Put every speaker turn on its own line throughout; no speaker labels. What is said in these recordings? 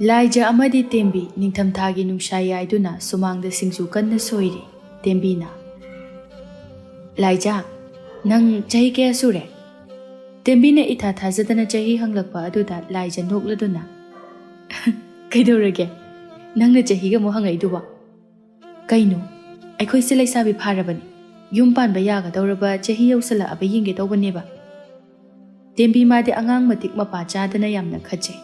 Laija amadi Tembi ningthamthagi nungsa yaiduna sumangda singju kanna soiri. Tembina. Laija, nang chahi kaya sure? Tembina itha thajadana chahi hanglakpa aduda Laija nokladuna. Kaidorage? Nangna chahi ga mo hangaiduwa. Kaino, aikoi se laisabi pharabani. Yum panba yaga dauraba chahi yausala aba yinge tawbaneba. Tembi madi angang matik mapa chadana yamna khache.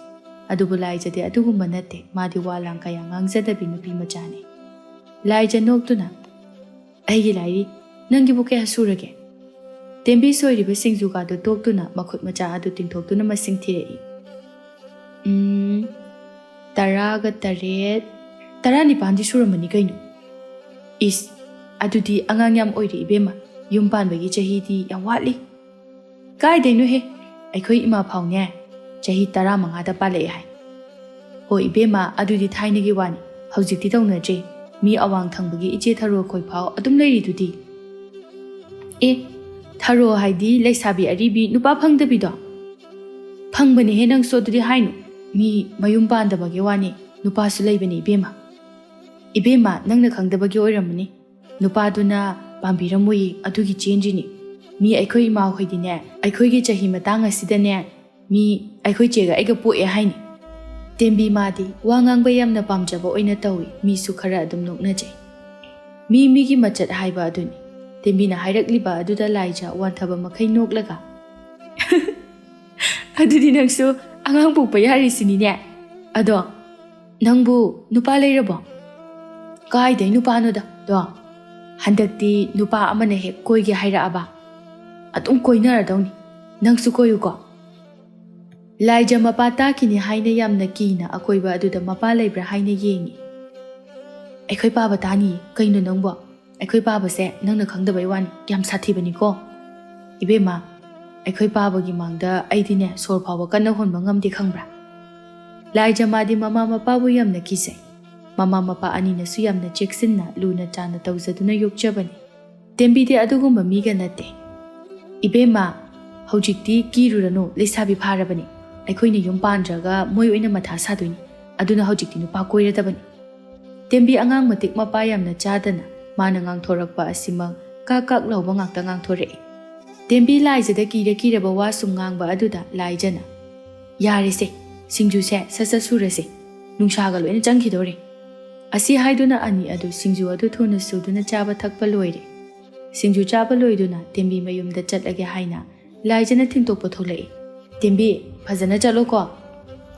Adubu Laija de adugumba natte madi walang kaya ngangjadabi nupi machane. Laija noktuna. Aigi lairi, nangi bu kaya surage. Tembi soiriba singjuga do toktuna makhut macha adu tingthoktuna masing thirei. Taraga taret. Tarani pandi suramani kaino. Is, adudi angang yam oiri ibema. Yum panbagi chahi di yang watli. Kai dainu he. Aikoi ima phawne. Chahi tara mangada pale hai. O ibema adudi thainagi wani. Haujikti tawna je. Mi awang thangbagi iche tharo khoi phao adum leiri dudi. Tharo haidi leisabi aribi nupa phangdabi do. Phangbani he nang so dudi hainu. Mi mayum pandabagi wani nupa su leibani ibema. Ibema nangna khangdabagi oiramani. Nupa duna pambiramui adugi chenjini. Mi aikoi ima hoidine aikoi gi chahi matang asidane mi aikoi chega aiga poe haini. Tembi madi wangang bayamna pamjaba oina tawi mi su khara adum noknaje. Mi gi machat haiba aduni. Tembi na hairakliba aduda Laija wanthaba makai noklaga. Adudi nangsu angang pokpa yari sinine. Ado nangbu nupa leirabo. Kai dai nupa no da do. Handakti nupa amana he koi gi haira aba. Atum koinara dawni. Nangsu koyu ko. Laija mapa takini haina yamna kina akoiba aduda mapa leibra haina yengi. Aikoi baba tani kaino nangbo. Aikoi baba se nangna khangdabai wani yam sathibani ko. Ibema aikoi baba gi mangda aidine sor phawa kanna honba ngamdi khangbra. Laija madi mama mapa bu yamna kisai. Mama mapa anina su yamna cheksinna luna chana tawjaduna yokchabani. Tembi de adugumba miga nate. Ibema haujikti kirurano leisabi pharabani. Aikhoina yum pandraga moi oina matha saduini. Aduna haujikti nupa koiradabani. Tembi angang matik mapa yamna chadana mana ngangthorakpa asimang kakak lauba ngakta ngangthore. Tembi Laijada kiraba wasum ngangba aduda Laijana. Yare se, singju se sasa surase. Nungsaga loina changkhidore. Asi haiduna ani adu singju adu thuna suduna chaba thakpa loire. Singju chaba loiduna Tembi mayumda chatlage haina Laijana thingtokpa tholai. Tembi phajana chalo ko.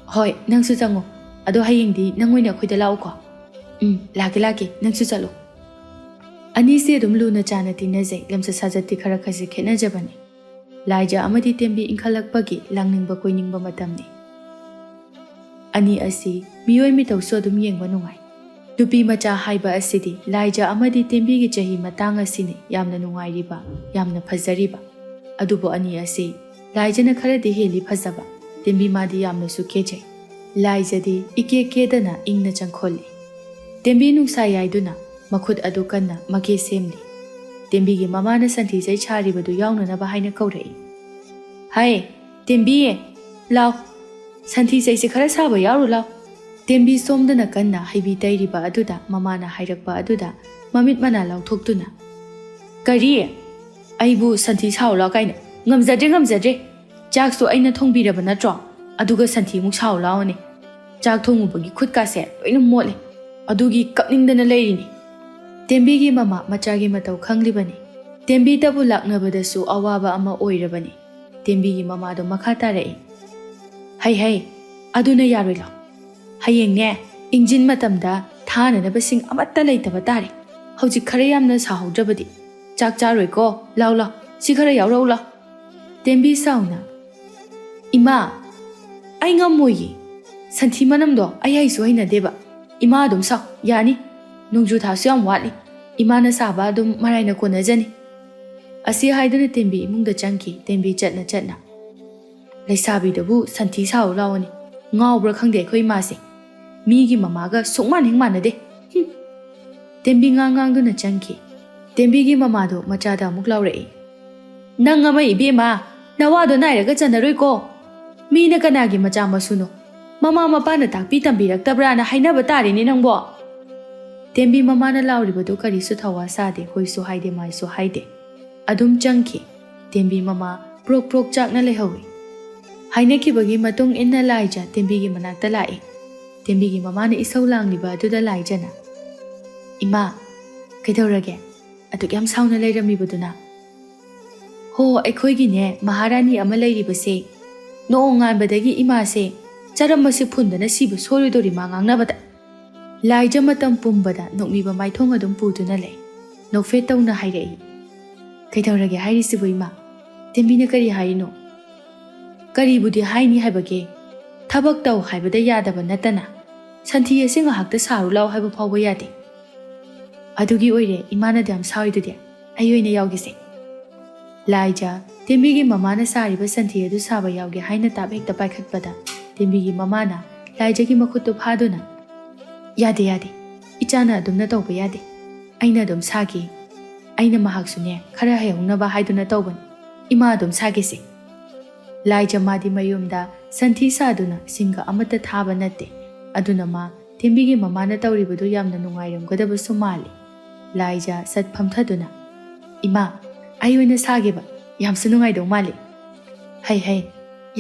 Hoi nangsu chango. Ado hayengdi nangoina khoida lau ko. Lake nangsu chalo. Ani se dum luna chana tinaje lamsa sajati khara khasi khena jabani. Laija amadi Tembi inkhalakpagi langningba koiningba matamni. Ani asi miyoi mi tawso dum yengba nungai. Dupi macha haiba asidi Laija amadi Tembi gi chahi matang asini yamna nungai riba yamna phajariba. Adubo ani asi Laijana kharadi heli phajaba. Tembi madi yamna su kechai. Laija di ike kedana ingna changkholi. Tembi nungsa yaiduna makhut adu kanna make semli. Tembi gi mamana santhi jai chariba du yauna na bahaina kaurai. Hai, Tembi lao. Santhi jai se khara saba yaru lao. Tembi somdana kanna haibi tairiba aduda mamana hairakpa aduda mamit mana lao thoktuna. Kari aibu santhi sao lao kaina. Ngamjadre. Chak so aina thongbiraba natro. Aduga santhi muk sao lao ne. Chak thongubagi khut se loina mole. Adugi kapningdana leirini. Tembi gi mama machagi matau khanglibani. Tembi tabu laknabadasu awaba ama oirabani. Tembi gi mama do makha tarai. Hai aduna yaroi lao. Hayeng ne injin matamda thana na basing amatta leitaba tare. Haujik khara yamna sahaudrabadi. Chak charoi ko lao si khara yaurau lao. Tembi sauna. Ima ai ngamoyi. Santhi manamdo ai su haina deba. Ima dum sao yani. Nungju thasu yam watli. Ima na saba dum marai na kona jani. Asi haiduna Tembi imungda changki Tembi chatna. Leisabi dabu santhi sao lawani. Ngawbra khangde khoi mase. Migi mamaga sukman hingmana de. Tembi ngang duna changki. Tembi gi mamado machada amuk laurei. Nang ama ibema nawado nairaga chanaroi ko. Mina kanagi macha masuno. ꯃꯃꯥ ꯃꯄꯥꯅ ꯇꯥꯛꯄꯤ ꯇꯝꯕꯤꯔꯛꯇꯕ꯭ꯔꯥꯅ ꯍꯥꯏꯅꯕ ꯇꯥꯔꯦꯅꯦ ꯅꯪꯕꯣ꯫ ꯇꯦꯝꯕꯤ ꯃꯃꯥꯅ ꯂꯥꯎꯔꯤꯕꯗꯨ ꯀꯔꯤꯁꯨ ꯊꯧꯋꯥ ꯁꯥꯗꯦ, ꯍꯣꯏꯁꯨ ꯍꯥꯏꯗꯦ ꯃꯥꯏꯁꯨ ꯍꯥꯏꯗꯦ꯫ ꯑꯗꯨꯝ ꯆꯪꯈꯤ꯫ ꯇꯦꯝꯕꯤ ꯃꯃꯥ ꯄ꯭ꯔꯣꯛ ꯄ꯭ꯔꯣꯛ ꯆꯥꯛꯅ ꯂꯩꯍꯧꯏ꯫ ꯍꯥꯏꯅꯈꯤꯕꯒꯤ ꯃꯇꯨꯡ ꯏꯟꯅ ꯂꯥꯏꯖ ꯇꯦꯝꯕꯤꯒꯤ ꯃꯅꯥꯛꯇ ꯂꯥꯛꯏ꯫ ꯇꯦꯝꯕꯤꯒꯤ ꯃꯃꯥꯅ ꯏꯁꯧ ꯂꯥꯡꯂꯤꯕ ꯑꯗꯨꯗ ꯂꯥꯏꯖꯅ, "ꯏꯃꯥ, ꯀꯩꯗꯧꯔꯒꯦ? ꯑꯗꯨꯛ ꯌꯥꯝ ꯁꯥꯎꯅ ꯂꯩꯔꯝꯃꯤꯕꯗꯨꯅ?" "ꯍꯣ, ꯑꯩꯈꯣꯏꯒꯤꯅꯦ ꯃꯍꯥꯔꯥꯅꯤ ꯑꯃ ꯂꯩꯔꯤꯕꯁꯦ, ꯅꯣꯡ ꯉꯥꯟꯕꯗꯒꯤ ꯏꯃꯥꯁꯦ ꯆꯔꯝ ꯑꯁꯤ ꯐꯨꯟꯗꯅ ꯁꯤꯕ ꯁꯣꯏꯔꯣꯏꯗꯧꯔꯤ ꯃꯥ ꯉꯥꯡꯅꯕꯗ." ꯂꯥꯏꯖ ꯃꯇꯝ ꯄꯨꯝꯕꯗ ꯅꯣꯛꯃꯤꯕ ꯃꯥꯏꯊꯣꯡ ꯑꯗꯨꯝ ꯄꯨꯗꯨꯅ ꯂꯩ꯫ ꯅꯣꯛꯐꯦꯠ ꯇꯧꯅ ꯍꯥꯏꯔꯛꯏ, "ꯀꯩꯗꯧꯔꯒꯦ ꯍꯥꯏꯔꯤꯁꯤꯕꯨ ꯏꯃꯥ? ꯇꯦꯝꯕꯤꯅ ꯀꯔꯤ ꯍꯥꯏꯔꯤꯅꯣ?" "ꯀꯔꯤꯕꯨꯗꯤ ꯍꯥꯏꯅꯤ ꯍꯥꯏꯕꯒꯦ? ꯊꯕꯛ ꯇꯧ ꯍꯥꯏꯕꯗ ꯌꯥꯗꯕ ꯅꯠꯇꯅ ꯁꯟꯊꯤ ꯑꯁꯤ ꯉꯥꯏꯍꯥꯛꯇ ꯁꯥꯔꯨ ꯂꯥꯎ ꯍꯥꯏꯕ ꯐꯥꯎꯕ ꯌꯥꯗꯦ." "ꯑꯗꯨꯒꯤ ꯑꯣꯏꯔꯦ ꯏꯃꯥꯅꯗꯤ ꯌꯥꯝ ꯁꯥꯎꯔꯤꯗꯨꯗꯤ, ꯑꯩ ꯑꯣꯏꯅ ꯌꯥꯎꯒꯦꯁꯦ." ꯂꯥꯏꯖ ꯇꯦꯝꯕꯤꯒꯤ ꯃꯃꯥꯅ ꯁꯥꯔꯤꯕ ꯁꯟꯊꯤ ꯑꯗꯨ ꯁꯥꯕ ꯌꯥꯎꯒꯦ ꯍꯥꯏꯅ ꯇꯥꯞ ꯍꯦꯛꯇ ꯄꯥꯏꯈꯠꯄꯗ ꯇꯦꯝꯕꯤꯒꯤ ꯃꯃꯥꯅ ꯂꯥꯏꯖꯒꯤ ꯃꯈꯨꯠꯇꯨ ꯐꯥꯗꯨꯅ, "ꯌꯥꯗꯦ ꯌꯥꯗꯦ, ꯏꯆꯥꯅ ꯑꯗꯨꯝꯅ ꯇꯧꯕ ꯌꯥꯗꯦ. ꯑꯩꯅ ꯑꯗꯨꯝ ꯁꯥꯒꯦ. ꯑꯩꯅ ꯃꯍꯥꯛꯁꯨꯅꯦ ꯈꯔ ꯍꯩꯍꯧꯅꯕ ꯍꯥꯏꯗꯨꯅ ꯇꯧꯕꯅꯤ. ꯏꯃꯥ ꯑꯗꯨꯝ ꯁꯥꯒꯦꯁꯦ." ꯂꯥꯏꯖ ꯃꯥꯗꯤ ꯃꯌꯨꯝꯗ ꯁꯟꯊꯤ ꯁꯥꯗꯨꯅ ꯁꯤꯡꯒ ꯑꯃꯠꯇ ꯊꯥꯕ ꯅꯠꯇꯦ, ꯑꯗꯨꯅ ꯃꯥ ꯇꯦꯝꯕꯤꯒꯤ ꯃꯃꯥꯅ ꯇꯧꯔꯤꯕꯗꯨ ꯌꯥꯝꯅ ꯅꯨꯡꯉꯥꯏꯔꯝꯒꯗꯕꯁꯨ ꯃꯥꯜꯂꯤ꯫ ꯂꯥꯏꯖ ꯁꯠ ꯐꯝꯊꯗꯨꯅ, "ꯏꯃꯥ, ꯑꯩ ꯑꯣꯏꯅ ꯁꯥꯒꯦꯕ, ꯌꯥꯝꯁꯨ ꯅꯨꯡꯉꯥꯏꯗꯧ ꯃꯥꯜꯂꯤ." "ꯍꯩ ꯍꯩ,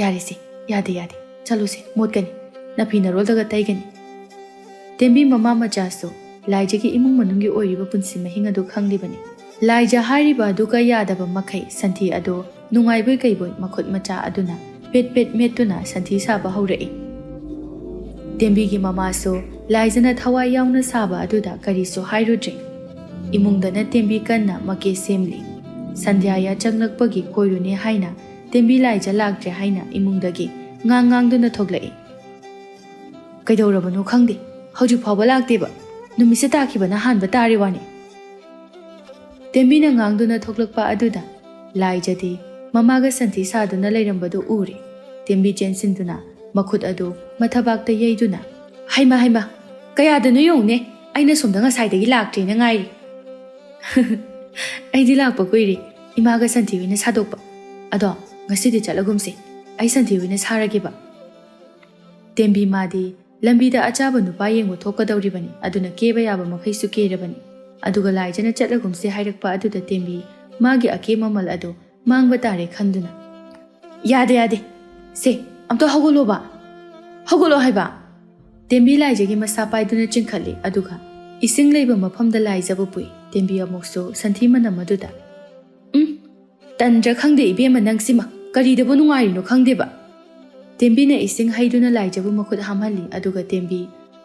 ꯌꯥꯔꯦꯁꯦ, ꯌꯥꯗꯦ ꯌꯥꯗꯦ, ꯆꯠꯂꯨꯁꯦ, ꯃꯣꯠꯀꯅꯤ, ꯅꯥꯄꯤ ꯅꯔꯣꯜꯗꯒ ꯇꯩꯒꯅꯤ." ꯇꯦꯝꯕꯤ ꯃꯃꯥ ꯃꯆꯥꯁꯨ ꯂꯥꯏꯖꯒꯤ ꯏꯃꯨꯡ ꯃꯅꯨꯡꯒꯤ ꯑꯣꯏꯔꯤꯕ ꯄꯨꯟꯁꯤ ꯃꯍꯤꯡ ꯑꯗꯨ ꯈꯪꯂꯤꯕꯅꯤ꯫ ꯂꯥꯏꯖ ꯍꯥꯏꯔꯤꯕ ꯑꯗꯨꯒ ꯌꯥꯗꯕ ꯃꯈꯩ ꯁꯟꯊꯤ ꯑꯗꯨ ꯅꯨꯡꯉꯥꯏꯕꯣꯏ ꯀꯩꯕꯣꯏ ꯃꯈꯨꯠ ꯃꯆꯥ ꯑꯗꯨꯅ ꯄꯦꯠ ꯄꯦꯠ ꯃꯦꯠꯇꯨꯅ ꯁꯟꯊꯤ ꯁꯥꯕ ꯍꯧꯔꯛꯏ꯫ ꯇꯦꯝꯕꯤꯒꯤ ꯃꯃꯥꯁꯨ ꯂꯥꯏꯖꯅ ꯊꯋꯥꯏ ꯌꯥꯎꯅ ꯁꯥꯕ ꯑꯗꯨꯗ ꯀꯔꯤꯁꯨ ꯍꯥꯏꯔꯨꯗ꯭ꯔꯦ꯫ ꯏꯃꯨꯡꯗꯅ ꯇꯦꯝꯕꯤ ꯀꯟꯅ ꯃꯀꯦ ꯁꯦꯝꯂꯤ꯫ ꯁꯟꯙ꯭ꯌꯥ ꯆꯪꯂꯛꯄꯒꯤ ꯀꯣꯏꯔꯨꯅꯦ ꯍꯥꯏꯅ ꯇꯦꯝꯕꯤ ꯂꯥꯏꯖ ꯂꯥꯛꯇ꯭ꯔꯦ ꯍꯥꯏꯅ ꯏꯃꯨꯡꯗꯒꯤ ꯉꯥꯡꯗꯨꯅ ꯊꯣꯛꯂꯛꯏ꯫ "ꯀꯩꯗꯧꯔꯕꯅꯣ ꯈꯪꯗꯦ, ꯍꯧꯖꯤꯛ ꯐꯥꯎꯕ ꯂꯥꯛꯇꯦꯕ, ꯅꯨꯃꯤꯠꯁꯦ ꯇꯥꯈꯤꯕꯅ ꯍꯥꯟꯕ ꯇꯥꯔꯤ ꯋꯥꯅꯤ." ꯇꯦꯝꯕꯤꯅ ꯉꯥꯡꯗꯨꯅ ꯊꯣꯛꯂꯛꯄ ꯑꯗꯨꯗ ꯂꯥꯏꯖꯗꯤ ꯃꯃꯥꯒ ꯁꯟꯊꯤ ꯁꯥꯗꯨꯅ ꯂꯩꯔꯝꯕꯗꯨ ꯎꯔꯦ꯫ ꯇꯦꯝꯕꯤ ꯆꯦꯟꯁꯤꯟꯗꯨꯅ ꯃꯈꯨꯠ ꯑꯗꯨ ꯃꯊꯕꯥꯛꯇ ꯌꯩꯗꯨꯅ, "ꯍꯩꯃ ꯍꯩꯃ, ꯀꯌꯥꯗꯅꯣ ꯌꯦꯡꯉꯨꯅꯦ, ꯑꯩꯅ ꯁꯣꯝꯗ ꯉꯁꯥꯏꯗꯒꯤ ꯂꯥꯛꯇ꯭ꯔꯦꯅ ꯉꯥꯏꯔꯤ." "ꯑꯩꯗꯤ ꯂꯥꯛꯄ ꯀꯨꯏꯔꯦ, ꯏꯃꯥꯒ ꯁꯟꯊꯤ ꯑꯣꯏꯅ ꯁꯥꯗꯣꯛꯄ. ꯑꯗꯣ ꯉꯁꯤꯗꯤ ꯆꯠꯂꯒꯨꯝꯁꯦ, ꯑꯩ ꯁꯟꯊꯤ ꯑꯣꯏꯅ ꯁꯥꯔꯒꯦꯕ." ꯇꯦꯝꯕꯤ ꯃꯥꯗꯤ ꯂꯝꯕꯤꯗ ꯑꯆꯥꯕ ꯅꯨꯄꯥ ꯌꯦꯡꯕ ꯊꯣꯛꯀꯗꯧꯔꯤꯕꯅꯤ, ꯑꯗꯨꯅ ꯀꯦꯕ ꯌꯥꯕ ꯃꯈꯩꯁꯨ ꯀꯦꯔꯕꯅꯤ꯫ ꯑꯗꯨꯒ ꯂꯥꯏꯖꯅ ꯆꯠꯂꯒꯨꯝꯁꯦ ꯍꯥꯏꯔꯛꯄ ꯑꯗꯨꯗ ꯇꯦꯝꯕꯤ ꯃꯥꯒꯤ ꯑꯀꯦ ꯃꯃꯜ ꯑꯗꯨ ꯃꯥꯡꯕ ꯇꯥꯔꯦ ꯈꯟꯗꯨꯅ, "ꯌꯥꯗꯦ ꯌꯥꯗꯦ, ꯁꯦ ꯑꯝꯇ ꯍꯧꯒꯠꯂꯣꯕ, ꯍꯧꯒꯠꯂꯣ ꯍꯥꯏꯕ." ꯇꯦꯝꯕꯤ ꯂꯥꯏꯖꯒꯤ ꯃꯁꯥ ꯄꯥꯏꯗꯨꯅ ꯆꯤꯡꯈꯠꯂꯤ, ꯑꯗꯨꯒ ꯏꯁꯤꯡ ꯂꯩꯕ ꯃꯐꯝꯗ ꯂꯥꯏꯖꯕꯨ ꯄꯨꯏ꯫ ꯇꯦꯝꯕꯤ ꯑꯃꯨꯛꯁꯨ ꯁꯟꯊꯤ ꯃꯅꯝ ꯑꯗꯨꯗ, "ꯇꯟꯗ꯭ꯔ ꯈꯪꯗꯦ ꯏꯕꯦꯝꯃ ꯅꯪꯁꯤꯃ, ꯀꯔꯤꯗꯕꯨ ꯅꯨꯡꯉꯥꯏꯔꯤꯅꯣ ꯈꯪꯗꯦꯕ." ꯇꯦꯝꯕꯤꯅ ꯏꯁꯤꯡ ꯍꯩꯗꯨꯅ ꯂꯥꯏꯖꯕꯨ ꯃꯈꯨꯠ ꯍꯥꯝꯍꯜꯂꯤ, ꯑꯗꯨꯒ ꯇꯦꯝꯕꯤ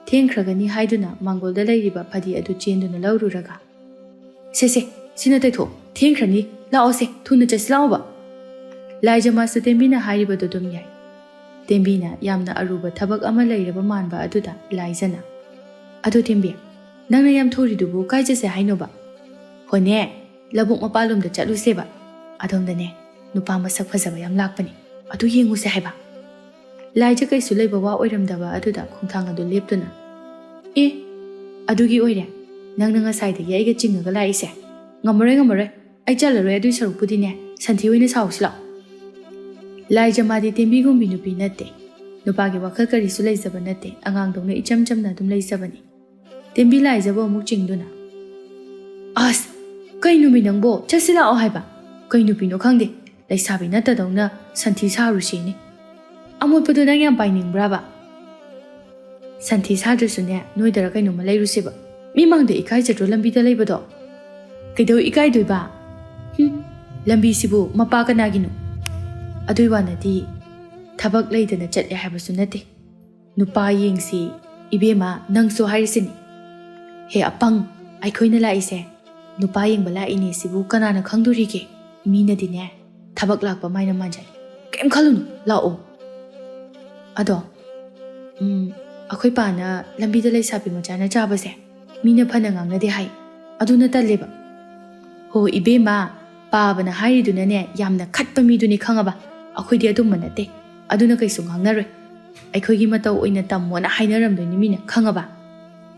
ꯊꯦꯡꯈ꯭ꯔꯒꯅꯤ ꯍꯥꯏꯗꯨꯅ ꯃꯥꯡꯒꯣꯜꯗ ꯂꯩꯔꯤꯕ ꯐꯗꯤ ꯑꯗꯨ ꯆꯦꯟꯗꯨꯅ ꯂꯧꯔꯨꯔꯒ, "ꯁꯦ ꯁꯤꯅ ꯇꯩꯊꯣꯛ, ꯊꯦꯡꯈ꯭ꯔꯅꯤ, ꯂꯥꯛꯑꯣꯁꯦ, ꯊꯨꯅ ꯆꯠꯁꯤ ꯂꯥꯛꯑꯣꯕ." ꯂꯥꯏꯖ ꯃꯥꯁꯨ ꯇꯦꯝꯕꯤꯅ ꯍꯥꯏꯔꯤꯕꯗꯨ ꯑꯗꯨꯝ ꯌꯥꯏ꯫ ꯇꯦꯝꯕꯤꯅ ꯌꯥꯝꯅ ꯑꯔꯨꯕ ꯊꯕꯛ ꯑꯃ ꯂꯩꯔꯕ マンꯕ ꯑꯗꯨꯗ ꯂꯥꯏꯖꯅ, "ꯑꯗꯣ ꯇꯦꯝꯕꯤ, ꯅꯪꯅ ꯌꯥꯝ ꯊꯨꯔꯤꯗꯨꯕꯨ ꯀꯥꯏ ꯆꯠꯁꯦ ꯍꯥꯏꯅꯣꯕ?" "ꯍꯣꯏꯅꯦ, ꯂꯧꯕꯨꯛ ꯃꯄꯥꯟꯂꯣꯝꯗ ꯆꯠꯂꯨꯁꯦꯕ. ꯑꯗꯣꯝꯗꯅꯦ ꯅꯨꯄꯥ ꯃꯁꯛ ꯐꯖꯕ ꯌꯥꯝ ꯂꯥꯛꯄꯅꯤ, ꯑꯗꯨ ꯌꯦꯡꯉꯨꯁꯦ ꯍꯥꯏꯕ." ꯂꯥꯏꯖ ꯀꯩꯁꯨ ꯂꯩꯕ ꯋꯥ ꯑꯣꯏꯔꯝꯗꯕ ꯑꯗꯨꯗ ꯈꯣꯡꯊꯥꯡ ꯑꯗꯨ ꯂꯦꯞꯇꯨꯅ, "ꯑꯦ, ꯑꯗꯨꯒꯤ ꯑꯣꯏꯔꯦ ꯅꯪꯅ ꯉꯁꯥꯏꯗꯒꯤ ꯑꯩꯒ ꯆꯤꯡꯉꯒ ꯂꯥꯛꯏꯁꯦ? ꯉꯝꯃꯔꯣꯏ, ꯑꯩ ꯆꯠꯂꯔꯣꯏ, ꯑꯗꯨꯏ ꯁꯔꯨꯛꯄꯨꯗꯤꯅꯦ ꯁꯟꯊꯤ ꯑꯣꯏꯅ ꯁꯥꯎꯁꯤ ꯂꯥꯛꯑꯣ." ꯂꯥꯏꯖ ꯃꯥꯗꯤ ꯇꯦꯝꯕꯤꯒꯨꯝꯕꯤ ꯅꯨꯄꯤ ꯅꯠꯇꯦ, ꯅꯨꯄꯥꯒꯤ ꯋꯥꯈꯜ ꯀꯔꯤꯁꯨ ꯂꯩꯖꯕ ꯅꯠꯇꯦ, ꯑꯉꯥꯡꯗꯧꯅ ꯏꯆꯝ ꯆꯝꯅ ꯑꯗꯨꯝ ꯂꯩꯖꯕꯅꯤ꯫ ꯇꯦꯝꯕꯤ ꯂꯥꯏꯖꯕꯨ ꯑꯃꯨꯛ ꯆꯤꯡꯗꯨꯅ, "ꯑꯁ, ꯀꯩ ꯅꯨꯃꯤ ꯅꯪꯕꯣ, ꯆꯠꯁꯤ ꯂꯥꯛꯑꯣ ꯍꯥꯏꯕ, ꯀꯩ ꯅꯨꯄꯤꯅꯣ ꯈꯪꯗꯦ, ꯂꯩꯁꯥꯕꯤ ꯅꯠꯇꯗꯧꯅ ꯁꯟꯊꯤ ꯁꯥꯔꯨꯁꯤꯅꯤ. ꯑꯃꯣꯠꯄꯗꯨ ꯅꯪ ꯌꯥꯝ ꯄꯥꯏꯅꯤꯡꯕ꯭ꯔꯥꯕ? ꯁꯟꯊꯤ ꯁꯥꯗ꯭ꯔꯁꯨꯅꯦ ꯅꯣꯏꯗꯔ ꯀꯩꯅꯣꯝꯃ ꯂꯩꯔꯨꯁꯦꯕ, ꯃꯤꯃꯥꯡꯗ ꯏꯀꯥꯏꯖꯗ꯭ꯔꯣ ꯂꯝꯕꯤꯗ ꯂꯩꯕꯗꯣ?" "ꯀꯩꯗꯧ ꯏꯀꯥꯏꯗꯣꯏꯕ? ꯂꯝꯕꯤꯁꯤꯕꯨ ꯃꯄꯥ ꯀꯅꯥꯒꯤꯅꯣ? ꯑꯗꯨꯏ ꯋꯥꯅꯗꯤ ꯊꯕꯛ ꯂꯩꯗꯅ ꯆꯠꯂꯦ ꯍꯥꯏꯕꯁꯨ ꯅꯠꯇꯦ. नुपा येंगसी इबेमा नंगसो हारिसिनी हे अपंग आइखोइना लाइसे नुपा येंगबा लाइनी सिबु कनाना खंगदुरिगे मीनदिने थबक लाकपा माइना मांजाई केम खलुनु लाओ अदो अखोइ पाना लंबीदा लैसाबी मचाना चाबसे मीना फना ngangnade hai aduna taleba ho ibema पाबना हारिदुनाने यामना खटपा मीदुनी खंगबा अखोइदि अदुम नते aduna kaisu ngangnaroi अखोइगी मतौ ओइना तम्मोना हाइनरमदोइनि मीना खंगबा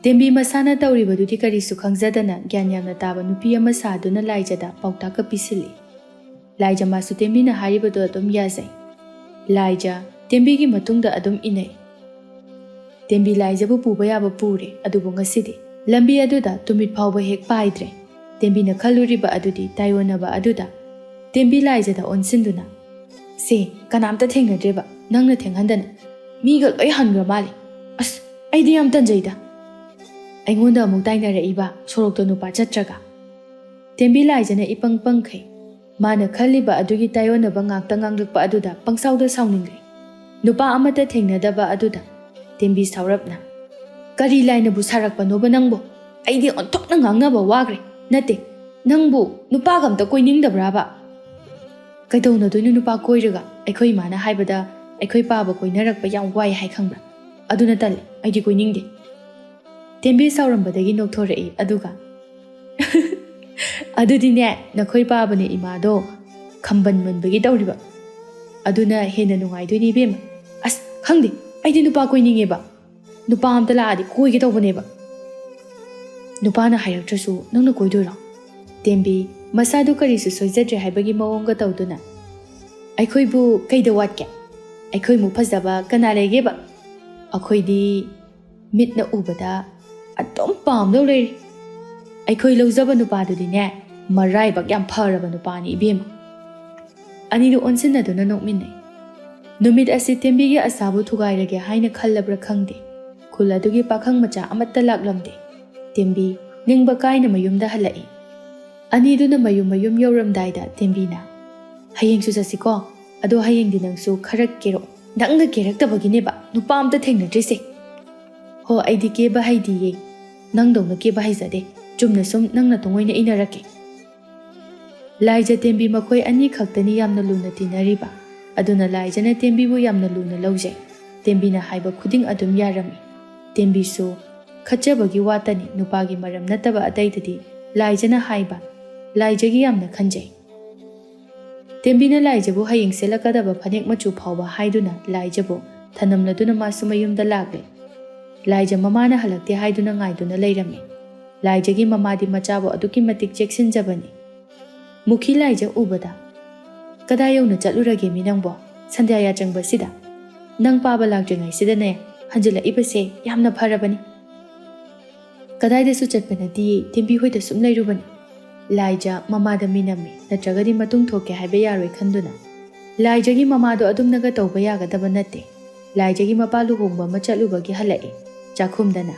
तेंबी मसाना तौरिबदुदि करिसु खंगजदना ज्ञान यामना ताबा नुपी अमा सादुना लाइजदा पाउताका पिसिली लाइजा मासु तेंबीना हारिबदो अदुम याजै लाइजा तेंबीगी मतुंगदा अदुम इनै ꯇꯦꯝꯕꯤ ꯂꯥꯏꯖꯕꯨ ꯄꯨꯕ ꯌꯥꯕ ꯄꯨꯔꯦ, ꯑꯗꯨꯕꯨ ꯉꯁꯤꯗꯤ ꯂꯝꯕꯤ ꯑꯗꯨꯗ ꯇꯨꯃꯤꯠ ꯐꯥꯎꯕ ꯍꯦꯛ ꯄꯥꯏꯗ꯭ꯔꯦ꯫ ꯇꯦꯝꯕꯤꯅ ꯈꯜꯂꯨꯔꯤꯕ ꯑꯗꯨꯗꯤ ꯇꯥꯏꯑꯣꯟꯅꯕ ꯑꯗꯨꯗ ꯇꯦꯝꯕꯤ ꯂꯥꯏꯖꯗ ꯑꯣꯟꯁꯤꯟꯗꯨꯅ, "ꯁꯦ ꯀꯅꯥꯝꯇ ꯊꯦꯡꯅꯗ꯭ꯔꯦꯕ, ꯅꯪꯅ ꯊꯦꯡꯍꯟꯗꯅ ꯃꯤꯒ ꯂꯣꯏ ꯍꯟꯈ꯭ꯔ ꯃꯥꯜꯂꯦ꯫ ꯑꯁ ꯑꯩꯗꯤ ꯌꯥꯝ ꯇꯟꯖꯩꯗ." ꯑꯩꯉꯣꯟꯗ ꯑꯃꯨꯛ ꯇꯥꯏꯅꯔꯛꯏꯕ ꯁꯣꯔꯣꯛꯇ ꯅꯨꯄꯥ ꯆꯠꯇ꯭ꯔꯒ꯫ ꯇꯦꯝꯕꯤ ꯂꯥꯏꯖꯅ ꯏꯄꯪ ꯄꯪꯈꯩ ꯃꯥꯅ ꯈꯜꯂꯤꯕ ꯑꯗꯨꯒꯤ ꯇꯥꯏꯑꯣꯟꯅꯕ ꯉꯥꯛꯇ ꯉꯥꯡꯂꯛꯄ ꯑꯗꯨꯗ ꯄꯪꯁꯥꯎꯗ ꯁꯥꯎꯅꯤꯡꯂꯦ꯫ ꯅꯨꯄꯥ ꯑꯃꯠꯇ ꯊꯦꯡꯅꯗꯕ ꯑꯗꯨꯗ ꯇꯦꯝꯕꯤ ꯁꯥꯎꯔꯞꯅ, "ꯀꯔꯤ ꯂꯥꯏꯅꯕꯨ ꯁꯥꯔꯛꯄꯅꯣꯕ ꯅꯪꯕꯨ? ꯑꯩꯗꯤ ꯑꯣꯟꯊꯣꯛꯅ ꯉꯥꯡꯅꯕ ꯋꯥꯈ꯭ꯔꯦ꯫ ꯅꯠꯇꯦ, ꯅꯪꯕꯨ ꯅꯨꯄꯥꯒ ꯑꯝꯇ ꯀꯣꯏꯅꯤꯡꯗꯕ꯭ꯔꯥꯕ?" "ꯀꯩꯗꯧꯅꯗꯣꯏꯅꯣ ꯅꯨꯄꯥ ꯀꯣꯏꯔꯒ? ꯑꯩꯈꯣꯏ ꯏꯃꯥꯅ ꯍꯥꯏꯕꯗ ꯑꯩꯈꯣꯏ ꯄꯥꯕ ꯀꯣꯏꯅꯔꯛꯄ ꯌꯥꯝ ꯋꯥꯏ ꯍꯥꯏ ꯈꯪꯕ꯭ꯔꯥ? ꯑꯗꯨꯅ ꯇꯜꯂꯦ, ꯑꯩꯗꯤ ꯀꯣꯏꯅꯤꯡꯗꯦ." ꯇꯦꯝꯕꯤ ꯁꯥꯎꯔꯝꯕꯗꯒꯤ ꯅꯣꯛꯊꯣꯔꯛꯏ ꯑꯗꯨꯒ, "ꯑꯗꯨꯗꯤꯅꯦ ꯅꯈꯣꯏ ꯄꯥꯕꯅꯦ ꯏꯃꯥꯗꯣ ꯈꯝꯕꯟ ꯃꯟꯕꯒꯤ ꯇꯧꯔꯤꯕ, ꯑꯗꯨꯅ ꯍꯦꯟꯅ ꯅꯨꯡꯉꯥꯏꯗꯣꯏꯅꯤ ꯏꯕꯦꯝꯃ꯫ ꯑꯁ ꯈꯪꯗꯦ, ꯑꯩꯗꯤ ꯅꯨꯄꯥ ꯀꯣꯏꯅꯤꯡꯉꯦꯕ, ꯅꯨꯄꯥ ꯑꯝꯇ ꯂꯥꯛꯑꯗꯤ ꯀꯣꯏꯒꯦ ꯇꯧꯕꯅꯦꯕ." "ꯅꯨꯄꯥꯅ ꯍꯥꯏꯔꯛꯇ꯭ꯔꯁꯨ ꯅꯪꯅ ꯀꯣꯏꯗꯣꯏꯔꯣ?" ꯇꯦꯝꯕꯤ ꯃꯁꯥꯗꯨ ꯀꯔꯤꯁꯨ ꯁꯣꯏꯖꯗ꯭ꯔꯦ ꯍꯥꯏꯕꯒꯤ ꯃꯑꯣꯡꯒ ꯇꯧꯗꯨꯅ, "ꯑꯩꯈꯣꯏꯕꯨ ꯀꯩꯗ ꯋꯥꯠꯀꯦ? ꯑꯩꯈꯣꯏꯃꯨꯛ ꯐꯖꯕ ꯀꯅꯥ ꯂꯩꯒꯦꯕ? ꯑꯩꯈꯣꯏꯗꯤ ꯃꯤꯠꯅ ꯎꯕꯗ ꯑꯗꯨꯝ ꯄꯥꯝꯗꯧ ꯂꯩꯔꯤ꯫ ꯑꯩꯈꯣꯏ ꯂꯧꯖꯕ ꯅꯨꯄꯥꯗꯨꯗꯤꯅꯦ ꯃꯔꯥꯏꯕꯛ ꯌꯥꯝ ꯐꯔꯕ ꯅꯨꯄꯥꯅꯤ ꯏꯕꯦꯝꯃ." ꯑꯅꯤꯗꯨ ꯑꯣꯟꯁꯤꯟꯅꯗꯨꯅ ꯅꯣꯛꯃꯤꯟꯅꯩ꯫ ꯅꯨꯃꯤꯠ ꯑꯁꯤ ꯇꯦꯝꯕꯤꯒꯤ ꯑꯁꯥꯕꯨ ꯊꯨꯒꯥꯏꯔꯒꯦ ꯍꯥꯏꯅ ꯈꯜꯂꯕ꯭ꯔꯥ ꯈꯪꯗꯦ, ꯈꯨꯜ ꯑꯗꯨꯒꯤ ꯄꯥꯈꯪ ꯃꯆꯥ ꯑꯃꯠꯇ ꯂꯥꯛꯂꯝꯗꯦ꯫ ꯇꯦꯝꯕꯤ ꯅꯤꯡꯕ ꯀꯥꯏꯅ ꯃꯌꯨꯝꯗ ꯍꯜꯂꯛꯏ꯫ ꯑꯅꯤꯗꯨꯅ ꯃꯌꯨꯝ ꯌꯧꯔꯝꯗꯥꯏꯗ ꯇꯦꯝꯕꯤꯅ, "ꯍꯌꯦꯡꯁꯨ ꯆꯠꯁꯤꯀꯣ, ꯑꯗꯣ ꯍꯌꯦꯡꯗꯤ ꯅꯪꯁꯨ ꯈꯔ ꯀꯦꯔꯛꯑꯣ꯫ ꯅꯪꯅ ꯀꯦꯔꯛꯇꯕꯒꯤꯅꯦꯕ ꯅꯨꯄꯥ ꯑꯝꯇ ꯊꯦꯡꯅꯗ꯭ꯔꯤꯁꯦ." "ꯍꯣ ꯑꯩꯗꯤ ꯀꯦꯕ ꯍꯩꯗꯤꯌꯦ, ꯅꯪꯗꯧꯅ ꯀꯦꯕ ꯍꯩꯖꯗꯦ, ꯆꯨꯝꯅ ꯁꯨꯝ ꯅꯪꯅ ꯇꯣꯡꯑꯣꯏꯅ ꯏꯅꯔꯛꯀꯦ." ꯂꯥꯏꯖ ꯇꯦꯝꯕꯤ ꯃꯈꯣꯏ ꯑꯅꯤ ꯈꯛꯇꯅꯤ ꯌꯥꯝꯅ ꯂꯨꯅ ꯇꯤꯟꯅꯔꯤꯕ, ꯑꯗꯨꯅ ꯂꯥꯏꯖꯅ ꯇꯦꯝꯕꯤꯕꯨ ꯌꯥꯝꯅ ꯂꯨꯅ ꯂꯧꯖꯩ꯫ ꯇꯦꯝꯕꯤꯅ ꯍꯥꯏꯕ ꯈꯨꯗꯤꯡ ꯑꯗꯨꯝ ꯌꯥꯔꯝꯃꯤ꯫ ꯇꯦꯝꯕꯤꯁꯨ ꯈꯠꯆꯕꯒꯤ ꯋꯥꯇꯅꯤ, ꯅꯨꯄꯥꯒꯤ ꯃꯔꯝ ꯅꯠꯇꯕ ꯑꯇꯩꯗꯗꯤ ꯂꯥꯏꯖꯅ ꯍꯥꯏꯕ ꯂꯥꯏꯖꯒꯤ ꯌꯥꯝꯅ ꯈꯟꯖꯩ꯫ ꯇꯦꯝꯕꯤꯅ ꯂꯥꯏꯖꯕꯨ ꯍꯌꯦꯡ ꯁꯦꯠꯂꯛꯀꯗꯕ ꯐꯅꯦꯛ ꯃꯆꯨ ꯐꯥꯎꯕ ꯍꯥꯏꯗꯨꯅ ꯂꯥꯏꯖꯕꯨ ꯊꯅꯝꯂꯗꯨꯅ ꯃꯥꯁꯨ ꯃꯌꯨꯝꯗ लाꯛꯂꯦ꯫ ꯂꯥꯏꯖ ꯃꯃꯥꯅ ꯍꯜꯂꯛꯇꯦ ꯍꯥꯏꯗꯨꯅ ꯉꯥꯏꯗꯨꯅ ꯂꯩꯔꯝꯃꯤ꯫ ꯂꯥꯏꯖꯒꯤ ꯃꯃꯥꯗꯤ ꯃꯆꯥꯕꯨ ꯑꯗꯨꯛꯀꯤ ꯃꯇꯤꯛ ꯆꯦꯛꯁꯤꯟꯖꯕꯅꯤ꯫ ꯃꯨꯈꯤ ꯂꯥꯏꯖ ꯎꯕꯗ, "ꯀꯗꯥꯏ ꯌꯧꯅ ꯆꯠꯂꯨꯔꯒꯦ ꯃꯤ ꯅꯪꯕꯣ? ꯁꯟꯙ꯭ꯌꯥ ꯌꯥꯆꯪꯕꯁꯤꯗ ꯅꯪ ꯄꯥꯕ ꯂꯥꯛꯇ꯭ꯔꯤꯉꯩꯁꯤꯗꯅꯦ ꯍꯟꯖꯤꯜꯂꯛꯏꯕꯁꯦ ꯌꯥꯝꯅ ꯐꯔꯕꯅꯤ." "ꯀꯗꯥꯏꯗꯁꯨ ꯆꯠꯄ ꯅꯠꯇꯤꯌꯦ, ꯇꯦꯝꯕꯤ ꯍꯣꯏꯗ ꯁꯨꯝ ꯂꯩꯔꯨꯕꯅꯤ." ꯂꯥꯏꯖ ꯃꯃꯥꯗ ꯃꯤꯅꯝꯃꯤ, ꯅꯠꯇ꯭ꯔꯒꯗꯤ ꯃꯇꯨꯡ ꯊꯣꯛꯀꯦ ꯍꯥꯏꯕ ꯌꯥꯔꯣꯏ ꯈꯟꯗꯨꯅ꯫ ꯂꯥꯏꯖꯒꯤ ꯃꯃꯥꯗꯣ ꯑꯗꯨꯝꯅꯒ ꯇꯧꯕ ꯌꯥꯒꯗꯕ ꯅꯠꯇꯦ꯫ ꯂꯥꯏꯖꯒꯤ ꯃꯄꯥ ꯂꯨꯍꯣꯡꯕ ꯑꯃ ꯆꯠꯂꯨꯕꯒꯤ ꯍꯜꯂꯛꯏ꯫ ꯆꯥꯛꯈꯨꯝꯗꯅ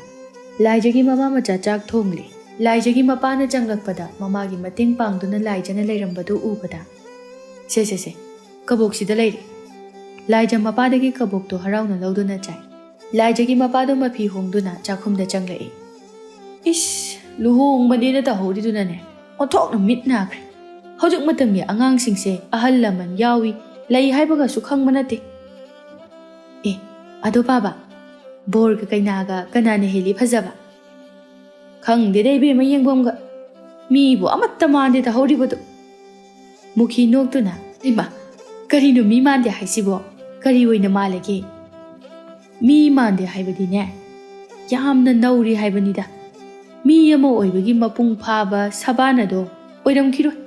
ꯂꯥꯏꯖꯒꯤ ꯃꯃꯥ ꯃꯆꯥ ꯆꯥꯛ ꯊꯣꯡꯂꯤ꯫ ꯂꯥꯏꯖꯒꯤ ꯃꯄꯥꯅ ꯆꯪꯂꯛꯄꯗ ꯃꯃꯥꯒꯤ ꯃꯇꯦꯡ ꯄꯥꯡꯗꯨꯅ ꯂꯥꯏꯖꯅ ꯂꯩꯔꯝꯕꯗꯨ ꯎꯕꯗ, "ꯁꯦ, ꯀꯕꯣꯛꯁꯤꯗ ꯂꯩꯔꯦ." ꯂꯥꯏꯖ ꯃꯄꯥꯗꯒꯤ ꯀꯕꯣꯛꯇꯣ ꯍꯔꯥꯎꯅ ꯂꯧꯗꯨꯅ ꯆꯥꯏ꯫ ꯂꯥꯏꯖꯒꯤ ꯃꯄꯥꯗꯣ ꯃꯐꯤ ꯍꯣꯡꯗꯨꯅ ꯆꯥꯛꯈꯨꯝꯗ ꯆꯪꯂꯛꯏ꯫ "ꯏꯁ, ꯂꯨꯍꯣꯡꯕꯅꯦꯅ ꯇꯧꯍꯧꯔꯤꯗꯨꯅꯅꯦ ꯑꯣꯟꯊꯣꯛꯅ ꯃꯤꯠ ꯅꯥꯈ꯭ꯔꯦ꯫ ꯍꯧꯖꯤꯛ ꯃꯇꯝꯒꯤ ꯑꯉꯥꯡꯁꯤꯡꯁꯦ ꯑꯍꯜ ꯂꯃꯟ ꯌꯥꯎꯏ ꯂꯩ ꯍꯥꯏꯕꯒꯁꯨ ꯈꯪꯕ ꯅꯠꯇꯦ." "ꯑꯦ, ꯑꯗꯣ ꯄꯥꯕ, ꯕꯣꯔꯒ ꯀꯩꯅꯥꯒ ꯀꯅꯥꯅ ꯍꯦꯜꯂꯤ ꯐꯖꯕ?" "ꯈꯪꯗꯦꯗ ꯏꯕꯦꯝꯃ ꯌꯦꯡꯐꯝꯒ, ꯃꯤꯕꯨ ꯑꯃꯠꯇ ꯃꯥꯟꯗꯦ ꯇꯧꯍꯧꯔꯤꯕꯗꯨ." ꯃꯨꯈꯤ ꯅꯣꯛꯇꯨꯅ, "ꯏꯃꯥ, ꯀꯔꯤꯅꯣ ꯃꯤ ꯃꯥꯟꯗꯦ ꯍꯥꯏꯁꯤꯕꯣ? ꯀꯔꯤ ꯑꯣꯏꯅ ꯃꯥꯜꯂꯒꯦ?" "ꯃꯤ ꯃꯥꯟꯗꯦ ꯍꯥꯏꯕꯗꯤꯅꯦ, ꯌꯥꯝꯅ ꯅꯧꯔꯤ ꯍꯥꯏꯕꯅꯤꯗ꯫ ꯃꯤ ꯑꯃ ꯑꯣꯏꯕꯒꯤ ꯃꯄꯨꯡ ꯐꯥꯕ ꯁꯕꯥꯅꯗꯣ ꯑꯣꯏꯔꯝꯈꯤꯔꯣꯏ꯫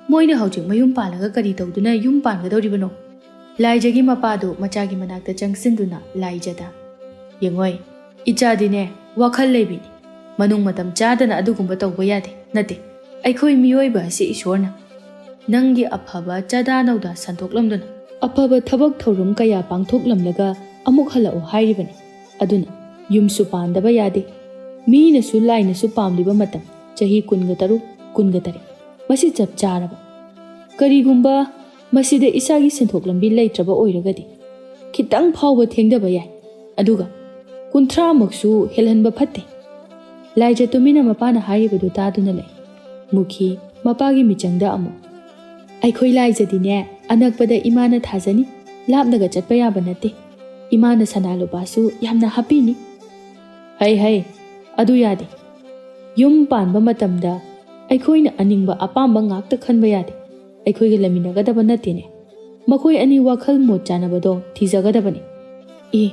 ꯃꯣꯏꯅ ꯍꯧꯖꯤꯛ ꯃꯌꯨꯝ ꯄꯥꯜꯂꯒ ꯀꯔꯤ ꯇꯧꯗꯨꯅ ꯌꯨꯝ ꯄꯥꯟꯒꯗꯧꯔꯤꯕꯅꯣ?" ꯂꯥꯏꯖꯒꯤ ꯃꯄꯥꯗꯨ ꯃꯆꯥꯒꯤ ꯃꯅꯥꯛꯇ ꯆꯪꯁꯤꯟꯗꯨꯅ ꯂꯥꯏꯖꯗ, "ꯌꯦꯡꯉꯣꯏ, ꯏꯆꯥꯗꯤꯅꯦ ꯋꯥꯈꯜ ꯂꯩꯕꯤꯅꯤ꯫ ꯃꯅꯨꯡ ꯃꯇꯝ ꯆꯥꯗꯅ ꯑꯗꯨꯒꯨꯝꯕ ꯇꯧꯕ ꯌꯥꯗꯦ꯫ ꯅꯠꯇꯦ, ꯑꯩꯈꯣꯏ ꯃꯤꯑꯣꯏꯕ ꯑꯁꯤ ꯏꯁꯣꯔꯅ ꯅꯪꯒꯤ ꯑꯐꯕ ꯆꯥꯗꯥ ꯅꯧꯗꯥ ꯁꯟꯇꯣꯛꯂꯝꯗꯨꯅ ꯑꯐꯕ ꯊꯕꯛ ꯊꯧꯔꯝ ꯀꯌꯥ ꯄꯥꯡꯊꯣꯛꯂꯝꯂꯒ ꯑꯃꯨꯛ ꯍꯜꯂꯛꯎ ꯍꯥꯏꯔꯤꯕꯅꯤ꯫ ꯑꯗꯨꯅ ꯌꯨꯝꯁꯨ ꯄꯥꯟꯗꯕ ꯌꯥꯗꯦ꯫ ꯃꯤꯅꯁꯨ ꯂꯥꯏꯅꯁꯨ ꯄꯥꯝꯂꯤꯕ మꯇꯝ ꯆꯍꯤ 13, 14, ꯃꯁꯤ ꯆꯞ ꯆꯥꯔꯕ꯫ ꯀꯔꯤꯒꯨꯝꯕ ꯃꯁꯤꯗ ꯏꯁꯥꯒꯤ ꯁꯦꯟꯊꯣꯛ ꯂꯝꯕꯤ ꯂꯩꯇ꯭ꯔꯕ ꯑꯣꯏꯔꯒꯗꯤ ꯈꯤꯇꯪ ꯐꯥꯎꯕ ꯊꯦꯡꯗꯕ ꯌꯥꯏ, ꯑꯗꯨꯒ 30ꯃꯛꯁꯨ ꯍꯦꯜꯍꯟꯕ ꯐꯠꯇꯦ." ꯂꯥꯏꯖ ꯇꯨꯃꯤꯟꯅ ꯃꯄꯥꯅ ꯍꯥꯏꯔꯤꯕꯗꯨ ꯇꯥꯗꯨꯅ ꯂꯩ꯫ ꯃꯨꯈꯤ ꯃꯄꯥꯒꯤ ꯃꯤꯆꯪꯗ ꯑꯃꯨꯛ, "ꯑꯩꯈꯣꯏ ꯂꯥꯏꯖꯗꯤꯅꯦ ꯑꯅꯛꯄꯗ ꯏꯃꯥꯅ ꯊꯥꯖꯅꯤ, ꯂꯥꯞꯅꯒ ꯆꯠꯄ ꯌꯥꯕ ꯅꯠꯇꯦ꯫ ꯏꯃꯥꯅ ꯁꯅꯥ ꯂꯨꯄꯥꯁꯨ ꯌꯥꯝꯅ ꯍꯥꯞꯄꯤꯅꯤ." "ꯍꯩ, ꯑꯗꯨ ꯌꯥꯗꯦ꯫ ꯌꯨꯝ パンꯕ ꯃꯇꯝꯗ ꯑꯩꯈꯣꯏꯅ ꯑꯅꯤꯡꯕ ꯑꯄꯥꯝꯕ ꯉꯥꯛꯇ ꯈꯟꯕ ꯌꯥꯗꯦ꯫ ꯑꯩꯈꯣꯏꯒ ꯂꯩꯃꯤꯟꯅꯒꯗꯕ ꯅꯠꯇꯦꯅꯦ꯫ ꯃꯈꯣꯏ ꯑꯅꯤ ꯋꯥꯈꯜ ꯃꯣꯠ ꯆꯥꯅꯕꯗꯣ ꯊꯤꯖꯒꯗꯕꯅꯤ." "ꯑꯦ,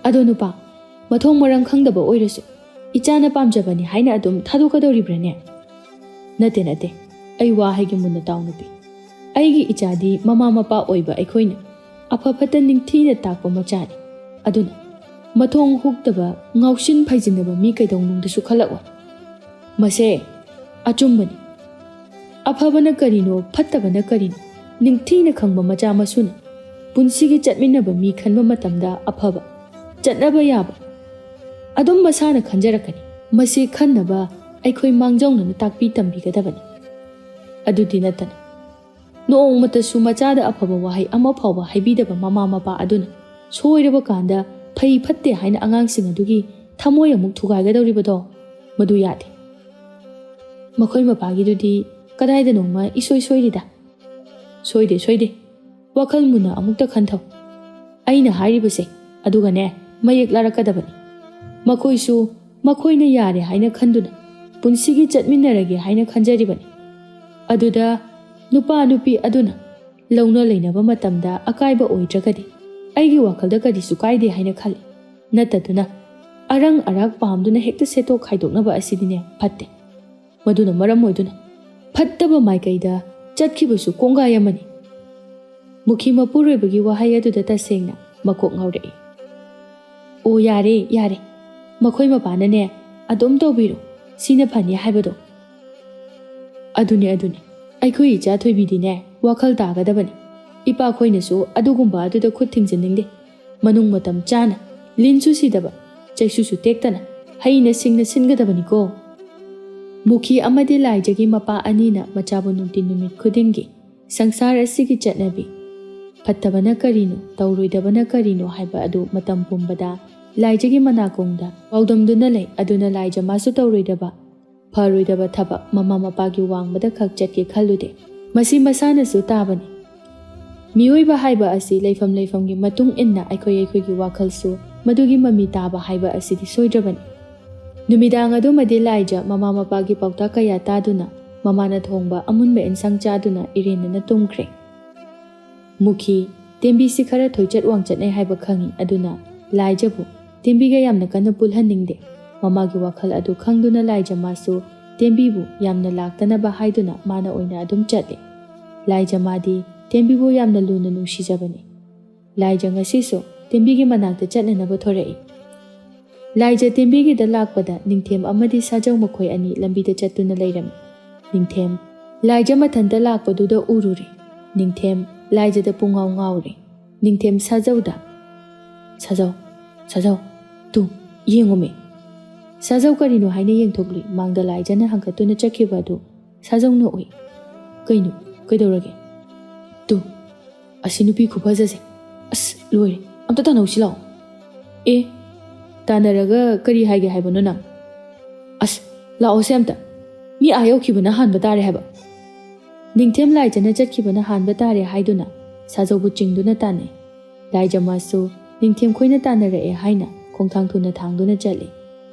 ꯑꯗꯣ ꯅꯨꯄꯥ, ꯃꯊꯣꯡ ꯃꯔꯝ ꯈꯪꯗꯕ ꯑꯣꯏꯔꯁꯨ ꯏꯆꯥꯅ ꯄꯥꯝꯖꯕꯅꯤ ꯍꯥꯏꯅ ꯑꯗꯨꯝ ꯊꯥꯗꯣꯛꯀꯗꯧꯔꯤꯕ꯭ꯔꯅꯦ?" "ꯅꯠꯇꯦ, ꯑꯩ ꯋꯥ ꯍꯥꯏꯒꯦ ꯃꯨꯟꯅ ꯇꯥꯎ ꯅꯨꯄꯤ꯫ ꯑꯩꯒꯤ ꯏꯆꯥꯗꯤ ꯃꯃꯥ ꯃꯄꯥ ꯑꯣꯏꯕ ꯑꯩꯈꯣꯏꯅ ꯑꯐ ꯐꯠꯇ ꯅꯤꯡꯊꯤꯅ ꯇꯥꯛꯄ ꯃꯆꯥꯅꯤ꯫ ꯑꯗꯨꯅ ꯃꯊꯣꯡ ꯍꯨꯛꯇꯕ ꯉꯥꯎꯁꯤꯟ ꯐꯩꯖꯤꯟꯅꯕ ꯃꯤ ꯀꯩꯗꯧꯅꯨꯡꯗꯁꯨ ꯈꯜꯂꯛꯑꯣ꯫ ꯃꯁꯦ ꯑꯆꯨꯝꯕꯅꯤ꯫ ꯑꯐꯕꯅ ꯀꯔꯤꯅꯣ ꯐꯠꯇꯕꯅ ꯀꯔꯤꯅꯣ ꯅꯤꯡꯊꯤꯅ ꯈꯪꯕ ꯃꯆꯥ ꯃꯁꯨꯅ ꯄꯨꯟꯁꯤꯒꯤ ꯆꯠꯃꯤꯟꯅꯕ ꯃꯤ ꯈꯟꯕ ꯃꯇꯝꯗ ꯑꯐꯕ ꯆꯠꯅꯕ ꯌꯥꯕ ꯑꯗꯨꯝ ꯃꯁꯥꯅ ꯈꯟꯖꯔꯛꯀꯅꯤ꯫ ꯃꯁꯤ ꯈꯟꯅꯕ ꯑꯩꯈꯣꯏ ꯃꯥꯡꯖꯧꯅꯅ ꯇꯥꯛꯄꯤ ꯇꯝꯕꯤꯒꯗꯕꯅꯤ꯫ ꯑꯗꯨꯗꯤ ꯅꯠꯇꯅ ꯅꯣꯡꯃꯇꯁꯨ ꯃꯆꯥꯗ ꯑꯐꯕ ꯋꯥꯍꯩ ꯑꯃ ꯐꯥꯎꯕ ꯍꯥꯏꯕꯤꯗꯕ ꯃꯃꯥ ꯃꯄꯥ ꯑꯗꯨꯅ ꯁꯣꯏꯔꯕ ꯀꯥꯟꯗ ꯐꯩ ꯐꯠꯇꯦ ꯍꯥꯏꯅ ꯑꯉꯥꯡꯁꯤꯡ ꯑꯗꯨꯒꯤ ꯊꯃꯣꯏ ꯑꯃꯨꯛ ꯊꯨꯒꯥꯏꯒꯗꯧꯔꯤꯕꯗꯣ ꯃꯗꯨ ꯌꯥꯗꯦ꯫ ꯃꯈꯣꯏ ꯃꯄꯥꯒꯤꯗꯨꯗꯤ ꯀꯗꯥꯏꯗꯅꯣꯃ ꯏꯁꯣꯏ ꯁꯣꯏꯔꯤꯗ꯫ ꯁꯣꯏꯗꯦ ꯋꯥꯈꯜ ꯃꯨꯟꯅ ꯑꯃꯨꯛꯇ ꯈꯟꯊꯧ꯫ ꯑꯩꯅ ꯍꯥꯏꯔꯤꯕꯁꯦ ꯑꯗꯨꯒꯅꯦ ꯃꯌꯦꯛ ꯂꯥꯔꯛꯀꯗꯕꯅꯤ꯫ ꯃꯈꯣꯏꯁꯨ ꯃꯈꯣꯏꯅ ꯌꯥꯔꯦ ꯍꯥꯏꯅ ꯈꯟꯗꯨꯅ ꯄꯨꯟꯁꯤꯒꯤ ꯆꯠꯃꯤꯟꯅꯔꯒꯦ ꯍꯥꯏꯅ ꯈꯟꯖꯔꯤꯕꯅꯤ꯫ ꯑꯗꯨꯗ ꯅꯨꯄꯥ ꯅꯨꯄꯤ ꯑꯗꯨꯅ ꯂꯧꯅ ꯂꯩꯅꯕ ꯃꯇꯝꯗ ꯑꯀꯥꯏꯕ ꯑꯣꯏꯗ꯭ꯔꯒꯗꯤ ꯑꯩꯒꯤ ꯋꯥꯈꯜꯗ ꯀꯔꯤꯁꯨ ꯀꯥꯏꯗꯦ ꯍꯥꯏꯅ ꯈꯜꯂꯤ꯫ ꯅꯠꯇꯗꯨꯅ ꯑꯔꯪ ꯑꯔꯥꯛ ꯄꯥꯝꯗꯨꯅ ꯍꯦꯛꯇ ꯁꯦꯠꯇꯣꯛ ꯈꯥꯏꯗꯣꯛꯅꯕ ꯑꯁꯤꯗꯤꯅꯦ ꯐꯠꯇꯦ꯫ ꯃꯗꯨꯅ ꯃꯔꯝ ꯑꯣꯏꯗꯨꯅ ꯐꯠꯇꯕ ꯃꯥꯏꯀꯩꯗ ꯆꯠꯈꯤꯕꯁꯨ ꯀꯣꯡꯒꯥꯏ ꯑꯃꯅꯤ꯫ ꯃꯨꯈꯤ ꯃꯄꯨꯔꯣꯏꯕꯒꯤ ꯋꯥꯍꯩ ꯑꯗꯨꯗ ꯇꯁꯦꯡꯅ ꯃꯀꯣꯛ ꯉꯥꯎꯔꯛꯏ꯫ ꯑꯣ ꯌꯥꯔꯦ ꯃꯈꯣꯏ ꯃꯄꯥꯅꯅꯦ ꯑꯗꯨꯝ ꯇꯧꯕꯤꯔꯣ ꯁꯤꯅ ꯐꯅꯤ ꯍꯥꯏꯕꯗꯣ꯫ ꯑꯗꯨꯅꯦ ꯑꯩꯈꯣꯏ ꯏꯆꯥ ꯊꯣꯏꯕꯤꯗꯤꯅꯦ ꯋꯥꯈꯜ ꯇꯥꯒꯗꯕꯅꯤ꯫ ꯏꯄꯥꯈꯣꯏꯅꯁꯨ ꯑꯗꯨꯒꯨꯝꯕ ꯑꯗꯨꯗ ꯈꯨꯠ ꯊꯤꯡꯖꯤꯟꯅꯤꯡꯗꯦ꯫ ꯃꯅꯨꯡ ꯃꯇꯝ ꯆꯥꯅ ꯂꯤꯟꯁꯨ ꯁꯤꯗꯕ ꯆꯩꯁꯨꯁꯨ ꯇꯦꯛꯇꯅ ꯍꯩꯅ ꯁꯤꯡꯅ ꯁꯤꯟꯒꯗꯕꯅꯤꯀꯣ꯫ ꯃꯨꯈꯤ ꯑꯃꯗꯤ ꯂꯥꯏꯖꯒꯤ ꯃꯄꯥ ꯑꯅꯤꯅ ꯃꯆꯥꯕꯨ ꯅꯨꯡꯇꯤ ꯅꯨꯃꯤꯠ ꯈꯨꯗꯤꯡꯒꯤ ꯁꯪꯁꯥꯔ ꯑꯁꯤꯒꯤ ꯆꯠꯅꯕꯤ ꯐꯠꯇꯕꯅ ꯀꯔꯤꯅꯣ ꯇꯧꯔꯣꯏꯗꯕꯅ ꯀꯔꯤꯅꯣ ꯍꯥꯏꯕ ꯑꯗꯨ ꯃꯇꯝ ꯄꯨꯝꯕꯗ ꯂꯥꯏꯖꯒꯤ ꯃꯅꯥꯀꯣꯡꯗ ꯄꯥꯎꯗꯝꯗꯨꯅ ꯂꯩ꯫ ꯑꯗꯨꯅ ꯂꯥꯏꯖ ꯃꯥꯁꯨ ꯇꯧꯔꯣꯏꯗꯕ ꯐꯔꯣꯏꯗꯕ ꯊꯕꯛ ꯃꯃꯥ ꯃꯄꯥꯒꯤ ꯋꯥꯡꯃꯗ ꯈꯛ ꯆꯠꯀꯦ ꯈꯜꯂꯨꯗꯦ꯫ ꯃꯁꯤ ꯃꯁꯥꯅꯁꯨ ꯇꯥꯕꯅꯤ꯫ ꯃꯤꯑꯣꯏꯕ ꯍꯥꯏꯕ ꯑꯁꯤ ꯂꯩꯐꯝꯒꯤ ꯃꯇꯨꯡ ꯏꯟꯅ ꯑꯩꯈꯣꯏꯒꯤ ꯋꯥꯈꯜꯁꯨ ꯃꯗꯨꯒꯤ ꯃꯃꯤ ꯇꯥꯕ ꯍꯥꯏꯕ ꯑꯁꯤꯗꯤ ꯁꯣꯏꯗ꯭ꯔꯕꯅꯤ꯫ ꯅꯨꯃꯤꯗꯥꯡ ꯑꯗꯨꯃꯗꯤ ꯂꯥꯏꯖ ꯃꯃꯥ ꯃꯄꯥꯒꯤ ꯄꯥꯎꯇꯥꯛ ꯀꯌꯥ ꯇꯥꯗꯨꯅ ꯃꯃꯥꯅ ꯊꯣꯡꯕ ꯑꯃꯨꯟꯕ ꯏꯟꯁꯥꯡ ꯆꯥꯗꯨꯅ ꯏꯔꯦꯟꯅꯅ ꯇꯨꯝꯈ꯭ꯔꯦ꯫ ꯃꯨꯈꯤ ꯇꯦꯝꯕꯤꯁꯤ ꯈꯔ ꯊꯣꯏꯆꯠ ꯋꯥꯡꯆꯠꯅꯩ ꯍꯥꯏꯕ ꯈꯪꯏ꯫ ꯑꯗꯨꯅ ꯂꯥꯏꯖꯕꯨ ꯇꯦꯝꯕꯤꯒ ꯌꯥꯝꯅ ꯀꯟꯅ ꯄꯨꯜꯍꯟꯅꯤꯡꯗꯦ꯫ ꯃꯃꯥꯒꯤ ꯋꯥꯈꯜ ꯑꯗꯨ ꯈꯪꯗꯨꯅ ꯂꯥꯏꯖ ꯃꯥꯁꯨ ꯇꯦꯝꯕꯤꯕꯨ ꯌꯥꯝꯅ ꯂꯥꯛꯇꯅꯕ ꯍꯥꯏꯗꯨꯅ ꯃꯥꯅ ꯑꯣꯏꯅ ꯑꯗꯨꯝ ꯆꯠꯂꯤ꯫ ꯂꯥꯏꯖ ꯃꯥꯗꯤ ꯇꯦꯝꯕꯤꯕꯨ ꯌꯥꯝꯅ ꯂꯨꯅ ꯅꯨꯡꯁꯤꯖꯕꯅꯤ꯫ ꯂꯥꯏꯖ ꯉꯁꯤꯁꯨ ꯇꯦꯝꯕꯤꯒꯤ ꯃꯅꯥꯛꯇ ꯆꯠꯅꯅꯕ ꯊꯣꯔꯛꯏ꯫ ꯂꯥꯏꯖ ꯇꯦꯝꯕꯤꯒꯤꯗ ꯂꯥꯛꯄꯗ ꯅꯤꯡꯊꯦꯝ ꯑꯃꯗꯤ ꯁꯥꯖꯧ ꯃꯈꯣꯏ ꯑꯅꯤ ꯂꯝꯕꯤꯗ ꯆꯠꯇꯨꯅ ꯂꯩꯔꯝꯃꯤ꯫ ꯅꯤꯡꯊꯦꯝ ꯂꯥꯏꯖ ꯃꯊꯟꯇ ꯂꯥꯛꯄꯗꯨꯗ ꯎꯔꯨꯔꯦ꯫ ꯅꯤꯡꯊꯦꯝ ꯂꯥꯏꯖꯗ ꯄꯨꯡꯉꯥꯎ ꯉꯥꯎꯔꯦ꯫ ꯅꯤꯡꯊꯦꯝ ꯁꯥꯖꯧꯗ ꯁꯥꯖꯧ ꯇꯨ ꯌꯦꯡꯉꯨꯃꯦ꯫ ꯁꯥꯖꯧ ꯀꯔꯤꯅꯣ ꯍꯥꯏꯅ ꯌꯦꯡꯊꯣꯛꯂꯤ꯫ ꯃꯥꯡꯗ ꯂꯥꯏꯖꯅ ꯍꯪꯀꯠꯇꯨꯅ ꯆꯠꯈꯤꯕ ꯑꯗꯨ ꯁꯥꯖꯧꯅ ꯎꯏ꯫ ꯀꯩꯅꯣ ꯀꯩꯗꯧꯔꯒꯦ? ꯇꯨ ꯑꯁꯤ ꯅꯨꯄꯤ ꯈꯨꯐꯖꯁꯦ ꯑꯁ ꯂꯣꯏꯔꯦ ꯑꯝꯇ ꯇꯥꯟꯅꯧꯁꯤ ꯂꯥꯛꯑꯣ꯫ ꯑꯦ ꯇꯥꯟꯅꯔꯒ ꯀꯔꯤ ꯍꯥꯏꯒꯦ ꯍꯥꯏꯕꯅꯣ ꯅꯪ? ꯑꯁ ꯂꯥꯛꯑꯣꯁꯦ ꯑꯝꯇ ꯃꯤ ꯑꯥ ꯌꯧꯈꯤꯕꯅ ꯍꯥꯟꯕ ꯇꯥꯔꯦ ꯍꯥꯏꯕ꯫ ꯅꯤꯡꯊꯦꯝ ꯂꯥꯏꯖꯅ ꯆꯠꯈꯤꯕꯅ ꯍꯥꯟꯕ ꯇꯥꯔꯦ ꯍꯥꯏꯗꯨꯅ ꯁꯥꯖꯧꯕꯨ ꯆꯤꯡꯗꯨꯅ ꯇꯥꯟꯅꯩ꯫ ꯂꯥꯏꯖ ꯃꯥꯁꯨ ꯅꯤꯡꯊꯦꯝ ꯈꯣꯏꯅ ꯇꯥꯟꯅꯔꯛꯑꯦ ꯍꯥꯏꯅ ꯈꯣꯡꯊꯥꯡ ꯊꯨꯅ ꯊꯥꯡꯗꯨꯅ ꯆꯠꯂꯤ꯫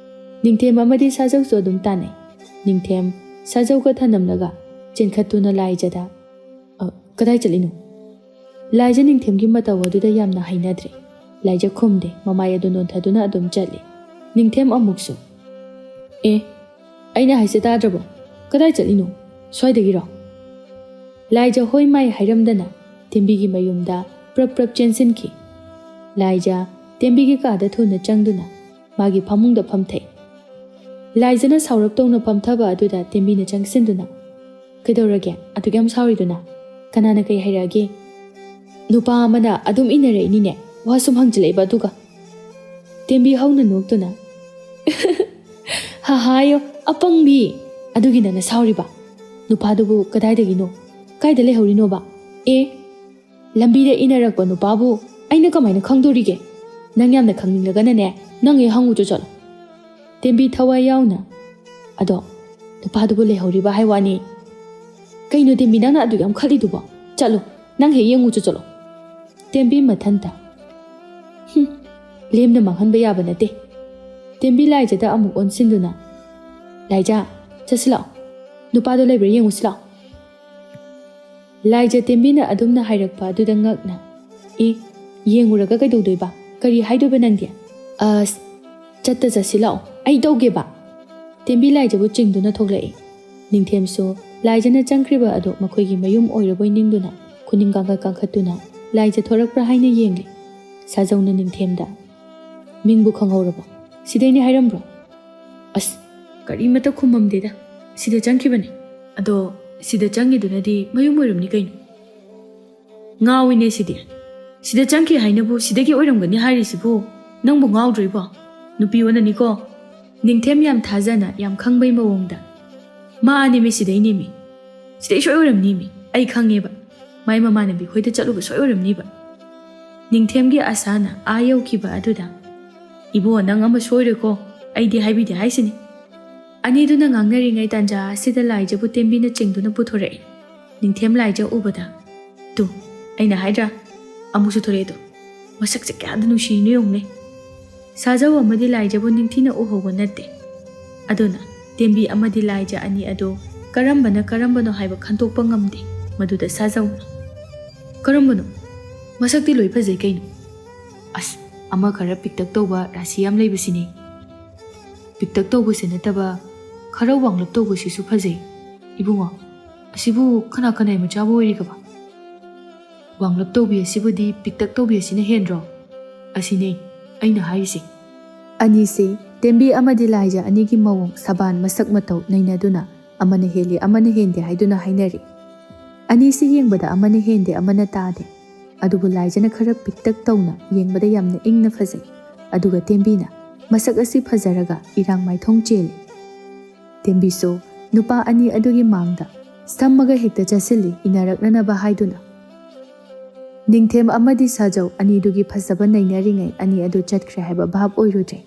ꯅꯤꯡꯊꯦꯝ ꯑꯃꯗꯤ ꯁꯥꯖꯧꯁꯨ ꯑꯗꯨꯝ ꯇꯥꯟꯅꯩ꯫ ꯅꯤꯡꯊꯦꯝ ꯁꯥꯖꯧꯒ ꯊꯅꯝꯂꯒ ꯆꯦꯟꯈꯠꯇꯨꯅ ꯂꯥꯏꯖꯗ ꯀꯗꯥꯏ ꯆꯠꯂꯤꯅꯣ? ꯂꯥꯏꯖ ꯅꯤꯡꯊꯦꯝꯒꯤ ꯃꯇꯧ ꯑꯗꯨꯗ ꯌꯥꯝꯅ ꯍꯩꯅꯗ꯭ꯔꯦ꯫ ꯂꯥꯏꯖ ꯈꯨꯝꯗꯦ꯫ ꯃꯃꯥꯏ ꯑꯗꯨ ꯅꯣꯟꯊꯗꯨꯅ ꯑꯗꯨꯝ ꯆꯠꯂꯤ꯫ ꯅꯤꯡꯊꯦꯝ ꯑꯃꯨꯛꯁꯨ ꯑꯦ ꯑꯩꯅ ꯍꯥꯏꯁꯦ ꯇꯥꯗ꯭ꯔꯕꯣ? ꯀꯗꯥꯏ ꯆꯠꯂꯤꯅꯣ? ꯁ꯭ꯋꯥꯏꯗꯒꯤꯔꯣ? ꯂꯥꯏꯖ ꯍꯣꯏ ꯃꯥꯏ ꯍꯥꯏꯔꯝꯗꯅ ꯇꯦꯝꯕꯤꯒꯤ ꯃꯌꯨꯝꯗ ꯄ꯭ꯔꯞ ꯆꯦꯟꯁꯤꯟꯈꯤ꯫ ꯂꯥꯏꯖ ꯇꯦꯝꯕꯤꯒꯤ ꯀꯥꯗ ꯊꯨꯅ ꯆꯪꯗꯨꯅ ꯃꯥꯒꯤ ꯐꯃꯨꯡꯗ ꯐꯝꯊꯩ꯫ ꯂꯥꯏꯖꯅ ꯁꯥꯎꯔꯞ ꯇꯧꯅ ꯐꯝꯊꯕ ꯑꯗꯨꯗ ꯇꯦꯝꯕꯤꯅ ꯆꯪꯁꯤꯟꯗꯨꯅ ꯀꯩꯗꯧꯔꯒꯦ ꯑꯗꯨꯛ ꯌꯥꯝ ꯁꯥꯎꯔꯤꯗꯨꯅ? ꯀꯅꯥꯅ ꯀꯩ ꯍꯥꯏꯔꯛꯑꯒꯦ? ꯅꯨꯄꯥ ꯑꯃꯅ ꯑꯗꯨꯝ ꯏꯟꯅꯔꯛꯏꯅꯤꯅꯦ ꯋꯥ ꯁꯨꯝ ꯍꯪꯖꯤꯜꯂꯛꯏꯕ ꯑꯗꯨꯒ꯫ ꯇꯦꯝꯕꯤ ꯍꯧꯅ ꯅꯣꯛꯇꯨꯅ ꯍꯥꯍꯥꯌꯣ ꯑꯄꯪꯕꯤ ꯑꯗꯨꯒꯤ ꯅꯪꯅ ꯁꯥꯎꯔꯤꯕ? ꯅꯨꯄꯥꯗꯨꯕꯨ ꯀꯗꯥꯏꯗꯒꯤꯅꯣ? ꯀꯥꯏꯗ ꯂꯩꯍꯧꯔꯤꯅꯣꯕ? ꯑꯦ ꯂꯝꯕꯤꯗ ꯏꯟꯅꯔꯛꯄ ꯅꯨꯄꯥꯕꯨ ꯑꯩꯅ ꯀꯃꯥꯏꯅ ꯈꯪꯗꯣꯔꯤꯒꯦ? ꯅꯪ ꯌꯥꯝꯅ ꯈꯪꯅꯤꯡꯂꯒꯅꯅꯦ ꯅꯪ ꯍꯦꯛ ꯍꯪꯉꯨꯆꯣ ꯆꯠꯂꯣ꯫ ꯇꯦꯝꯕꯤ ꯊꯋꯥꯏ ꯌꯥꯎꯅ ꯑꯗꯣ ꯅꯨꯄꯥꯗꯨꯕꯨ ꯂꯩꯍꯧꯔꯤꯕ ꯍꯥꯏ ꯋꯥꯅꯤ꯫ ꯀꯩꯅꯣ ꯇꯦꯝꯕꯤ ꯅꯪꯅ ꯑꯗꯨꯛ ꯌꯥꯝ ꯈꯜꯂꯤꯗꯨꯕꯣ? ꯆꯠꯂꯣ ꯅꯪ ꯍꯦꯛ ꯌꯦꯡꯉꯨꯆꯣ ꯆꯠꯂꯣ꯫ ꯇꯦꯝꯕꯤ ꯃꯊꯟꯇ ꯂꯦꯝꯅ ꯃꯥꯡꯍꯟꯕ ꯌꯥꯕ ꯅꯠꯇꯦ꯫ ꯇꯦꯝꯕꯤ ꯂꯥꯏꯖꯗ ꯑꯃꯨꯛ ꯑꯣꯟꯁꯤꯟꯗꯨꯅ ꯂꯥꯏꯖ ꯆꯠꯁꯤ ꯂꯥꯛꯑꯣ ꯅꯨꯄꯥꯗꯣ ꯂꯩꯕ꯭ꯔꯥ ꯌꯦꯡꯉꯨꯁꯤ ꯂꯥꯛꯑꯣ꯫ ꯂꯥꯏꯖ ꯇꯦꯝꯕꯤꯅ ꯑꯗꯨꯝꯅ ꯍꯥꯏꯔꯛꯄ ꯑꯗꯨꯗ ꯉꯛꯅ ꯌꯦꯡꯉꯨꯔꯒ ꯀꯩꯗꯧꯗꯣꯏꯕ? ꯀꯔꯤ ꯍꯥꯏꯗꯣꯏꯕ ꯅꯪꯗꯤ? ꯑꯁ ꯆꯠꯁꯤ ꯂꯥꯛꯑꯣ ꯑꯩ ꯇꯧꯒꯦꯕ꯫ ꯇꯦꯝꯕꯤ ꯂꯥꯏꯖꯕꯨ ꯆꯤꯡꯗꯨꯅ ꯊꯣꯛꯂꯛꯏ꯫ ꯅꯤꯡꯊꯦꯝꯁꯨ ꯂꯥꯏꯖꯅ ꯆꯪꯈ꯭ꯔꯤꯕ ꯑꯗꯨ ꯃꯈꯣꯏꯒꯤ ꯃꯌꯨꯝ ꯑꯣꯏꯔꯕꯣꯏ ꯅꯤꯡꯗꯨꯅ ꯈꯨꯅꯤꯡ ꯀꯥꯡꯈꯠ ꯀꯥꯡꯈꯠꯇꯨꯅ ꯂꯥꯏꯖ ꯊꯣꯔꯛꯄ꯭ꯔꯥ ꯍꯥꯏꯅ ꯌꯦꯡꯂꯤ꯫ ꯁꯥꯖꯧꯅ ꯅꯤꯡꯊꯦꯝꯗ ꯃꯤꯡꯕꯨ ꯈꯪꯍꯧꯔꯕꯣ? ꯁꯤꯗꯩꯅꯦ ꯍꯥꯏꯔꯝꯕ꯭ꯔꯣ? ꯑꯁ ꯀꯔꯤꯃꯠꯇ ꯈꯨꯝꯃꯝꯗꯦꯗ, ꯁꯤꯗ ꯆꯪꯈꯤꯕꯅꯦ. ꯑꯗꯣ ꯁꯤꯗ ꯆꯪꯉꯤꯗꯨꯅꯗꯤ ꯃꯌꯨꯝ ꯑꯣꯏꯔꯝꯅꯤ ꯀꯩꯅꯣ. ꯉꯥꯎꯏꯅꯦ ꯁꯤꯗꯤ. ꯁꯤꯗ ꯆꯪꯈꯤ ꯍꯥꯏꯅꯕꯨ ꯁꯤꯗꯒꯤ ꯑꯣꯏꯔꯝꯒꯅꯤ ꯍꯥꯏꯔꯤꯁꯤꯕꯨ ꯅꯪꯕꯨ ꯉꯥꯎꯗ꯭ꯔꯤꯕꯣ? ꯅꯨꯄꯤ ꯑꯣꯟꯅꯅꯤꯀꯣ. ꯅꯤꯡꯊꯦꯝ ꯌꯥꯝ ꯊꯥꯖꯅ ꯌꯥꯝ ꯈꯪꯕꯩ ꯃꯑꯣꯡꯗ, ꯃꯥꯅꯦꯃꯤ ꯁꯤꯗꯩꯅꯦꯃꯤ, ꯁꯤꯗꯩ ꯁꯣꯏ ꯑꯣꯏꯔꯝꯅꯤꯃꯤ, ꯑꯩ ꯈꯪꯉꯦꯕ, ꯃꯥꯏ ꯃꯃꯥꯟꯅꯕꯤ ꯈꯣꯏꯗ ꯆꯠꯂꯨꯕ ꯁꯣꯏ ꯑꯣꯏꯔꯝꯅꯤꯕ. ꯅꯤꯡꯊꯦꯝꯒꯤ ꯑꯁꯥꯅ ꯌꯧꯈꯤꯕ ꯑꯗꯨꯗ, ꯏꯕꯣ ꯅꯪ ꯑꯃ ꯁꯣꯏꯔꯦꯀꯣ, ꯑꯩꯗꯤ ꯍꯥꯏꯕꯤꯗꯦ ꯍꯥꯏꯁꯤꯅꯤ. ꯑꯅꯤꯗꯨꯅ ꯉꯥꯡꯅꯔꯤꯉꯩ ꯇꯥꯟꯖꯥ ꯑꯁꯤꯗ ꯂꯥꯏꯖꯕꯨ ꯇꯦꯝꯕꯤꯅ ꯆꯤꯡꯗꯨꯅ ꯄꯨꯊꯣꯔꯛꯏ. ꯅꯤꯡꯊꯦꯝ ꯂꯥꯏꯖ ꯎꯕꯗ, ꯇꯨ ꯑꯩꯅ ꯍꯥꯏꯗ꯭ꯔꯥ, ꯑꯃꯨꯛꯁꯨ ꯊꯣꯔꯛꯑꯦꯗꯣ, ꯃꯁꯛꯁꯦ ꯀꯌꯥꯗ ꯅꯨꯡꯁꯤꯔꯤꯅꯣ ꯌꯦꯡꯉꯨꯅꯦ. ꯁꯥꯖꯧ ꯑꯃꯗꯤ ꯂꯥꯏꯖꯕꯨ ꯅꯤꯡꯊꯤꯅ ꯎꯍꯧꯕ ꯅꯠꯇꯦ. ꯑꯗꯨꯅ ꯇꯦꯝꯕꯤ ꯑꯃꯗꯤ ꯂꯥꯏꯖ ꯑꯅꯤ ꯑꯗꯨ ꯀꯔꯝꯕꯅ ꯀꯔꯝꯕꯅꯣ ꯍꯥꯏꯕ ꯈꯟꯇꯣꯛꯄ ꯉꯝꯗꯦ. ꯃꯗꯨꯗ ꯁꯥꯖꯧꯅ, ꯀꯔꯝꯕꯅꯣ? ꯃꯁꯛꯇꯤ ꯂꯣꯏ ꯐꯖꯩ ꯀꯩꯅꯣ. ꯑꯁ ꯑꯃ ꯈꯔ ꯄꯤꯛꯇꯛ ꯇꯧꯕ ꯔꯥꯁꯤ ꯌꯥꯝ ꯂꯩꯕꯁꯤꯅꯦ. ꯄꯤꯛꯇꯛ ꯇꯧꯕꯁꯤ ꯅꯠꯇꯕ ꯈꯔ ꯋꯥꯡꯂꯞ ꯇꯧꯕꯁꯤꯁꯨ ꯐꯖꯩ. ꯏꯕꯨꯡꯉꯣ, ꯑꯁꯤꯕꯨ ꯀꯅꯥ ꯀꯅꯥꯏ ꯃꯆꯥꯕꯨ ꯑꯣꯏꯔꯤꯒꯕ? ꯋꯥꯡꯂꯞ ꯇꯧꯕꯤ ꯑꯁꯤꯕꯨꯗꯤ ꯄꯤꯛꯇꯛ ꯇꯧꯕꯤ ꯑꯁꯤꯅ ꯍꯦꯟꯗ꯭ꯔꯣ? ꯑꯁꯤꯅꯦ ꯑꯩꯅ ꯍꯥꯏꯔꯤꯁꯦ. ꯑꯅꯤꯁꯤ ꯇꯦꯝꯕꯤ ꯑꯃꯗꯤ ꯂꯥꯏꯖ ꯑꯅꯤꯒꯤ ꯃꯑꯣꯡ ꯁꯕꯥꯟ ꯃꯁꯛ ꯃꯇꯧ ꯅꯩꯅꯗꯨꯅ ꯑꯃꯅ ꯍꯦꯜꯂꯤ ꯑꯃꯅ ꯍꯦꯟꯗꯦ ꯍꯥꯏꯗꯨꯅ ꯍꯥꯏꯅꯔꯤ. ꯑꯅꯤꯁꯤ ꯌꯦꯡꯕꯗ ꯑꯃꯅ ꯍꯦꯟꯗꯦ ꯑꯃꯅ ꯇꯥꯗꯦ. ꯑꯗꯨꯕꯨ ꯂꯥꯏꯖꯅ ꯈꯔ ꯄꯤꯛꯇꯛ ꯇꯧꯅ ꯌꯦꯡꯕꯗ ꯌꯥꯝꯅ ꯏꯪꯅ ꯐꯖꯩ. ꯑꯗꯨꯒ ꯇꯦꯝꯕꯤꯅ ꯃꯁꯛ ꯑꯁꯤ ꯐꯖꯔꯒ ꯏꯔꯥꯡ ꯃꯥꯏꯊꯣꯡ ꯆꯦꯜꯂꯤ. ꯇꯦꯝꯕꯤꯁꯨ ꯅꯨꯄꯥ ꯑꯅꯤ ꯑꯗꯨꯒꯤ ꯃꯥꯡꯗ ꯁꯝꯃꯒ ꯍꯦꯛꯇ ꯆꯠꯁꯤꯜꯂꯤ ꯏꯟꯅꯔꯛꯅꯅꯕ ꯍꯥꯏꯗꯨꯅ. ꯅꯤꯡꯊꯦꯝ ꯑꯃꯗꯤ ꯁꯥꯖꯧ ꯑꯅꯤꯗꯨꯒꯤ ꯐꯖꯕ ꯅꯩꯅꯔꯤꯉꯩ ꯑꯅꯤ ꯑꯗꯨ ꯆꯠꯈ꯭ꯔꯦ ꯍꯥꯏꯕ ꯚꯥꯞ ꯑꯣꯏꯔꯨꯗ꯭ꯔꯦ.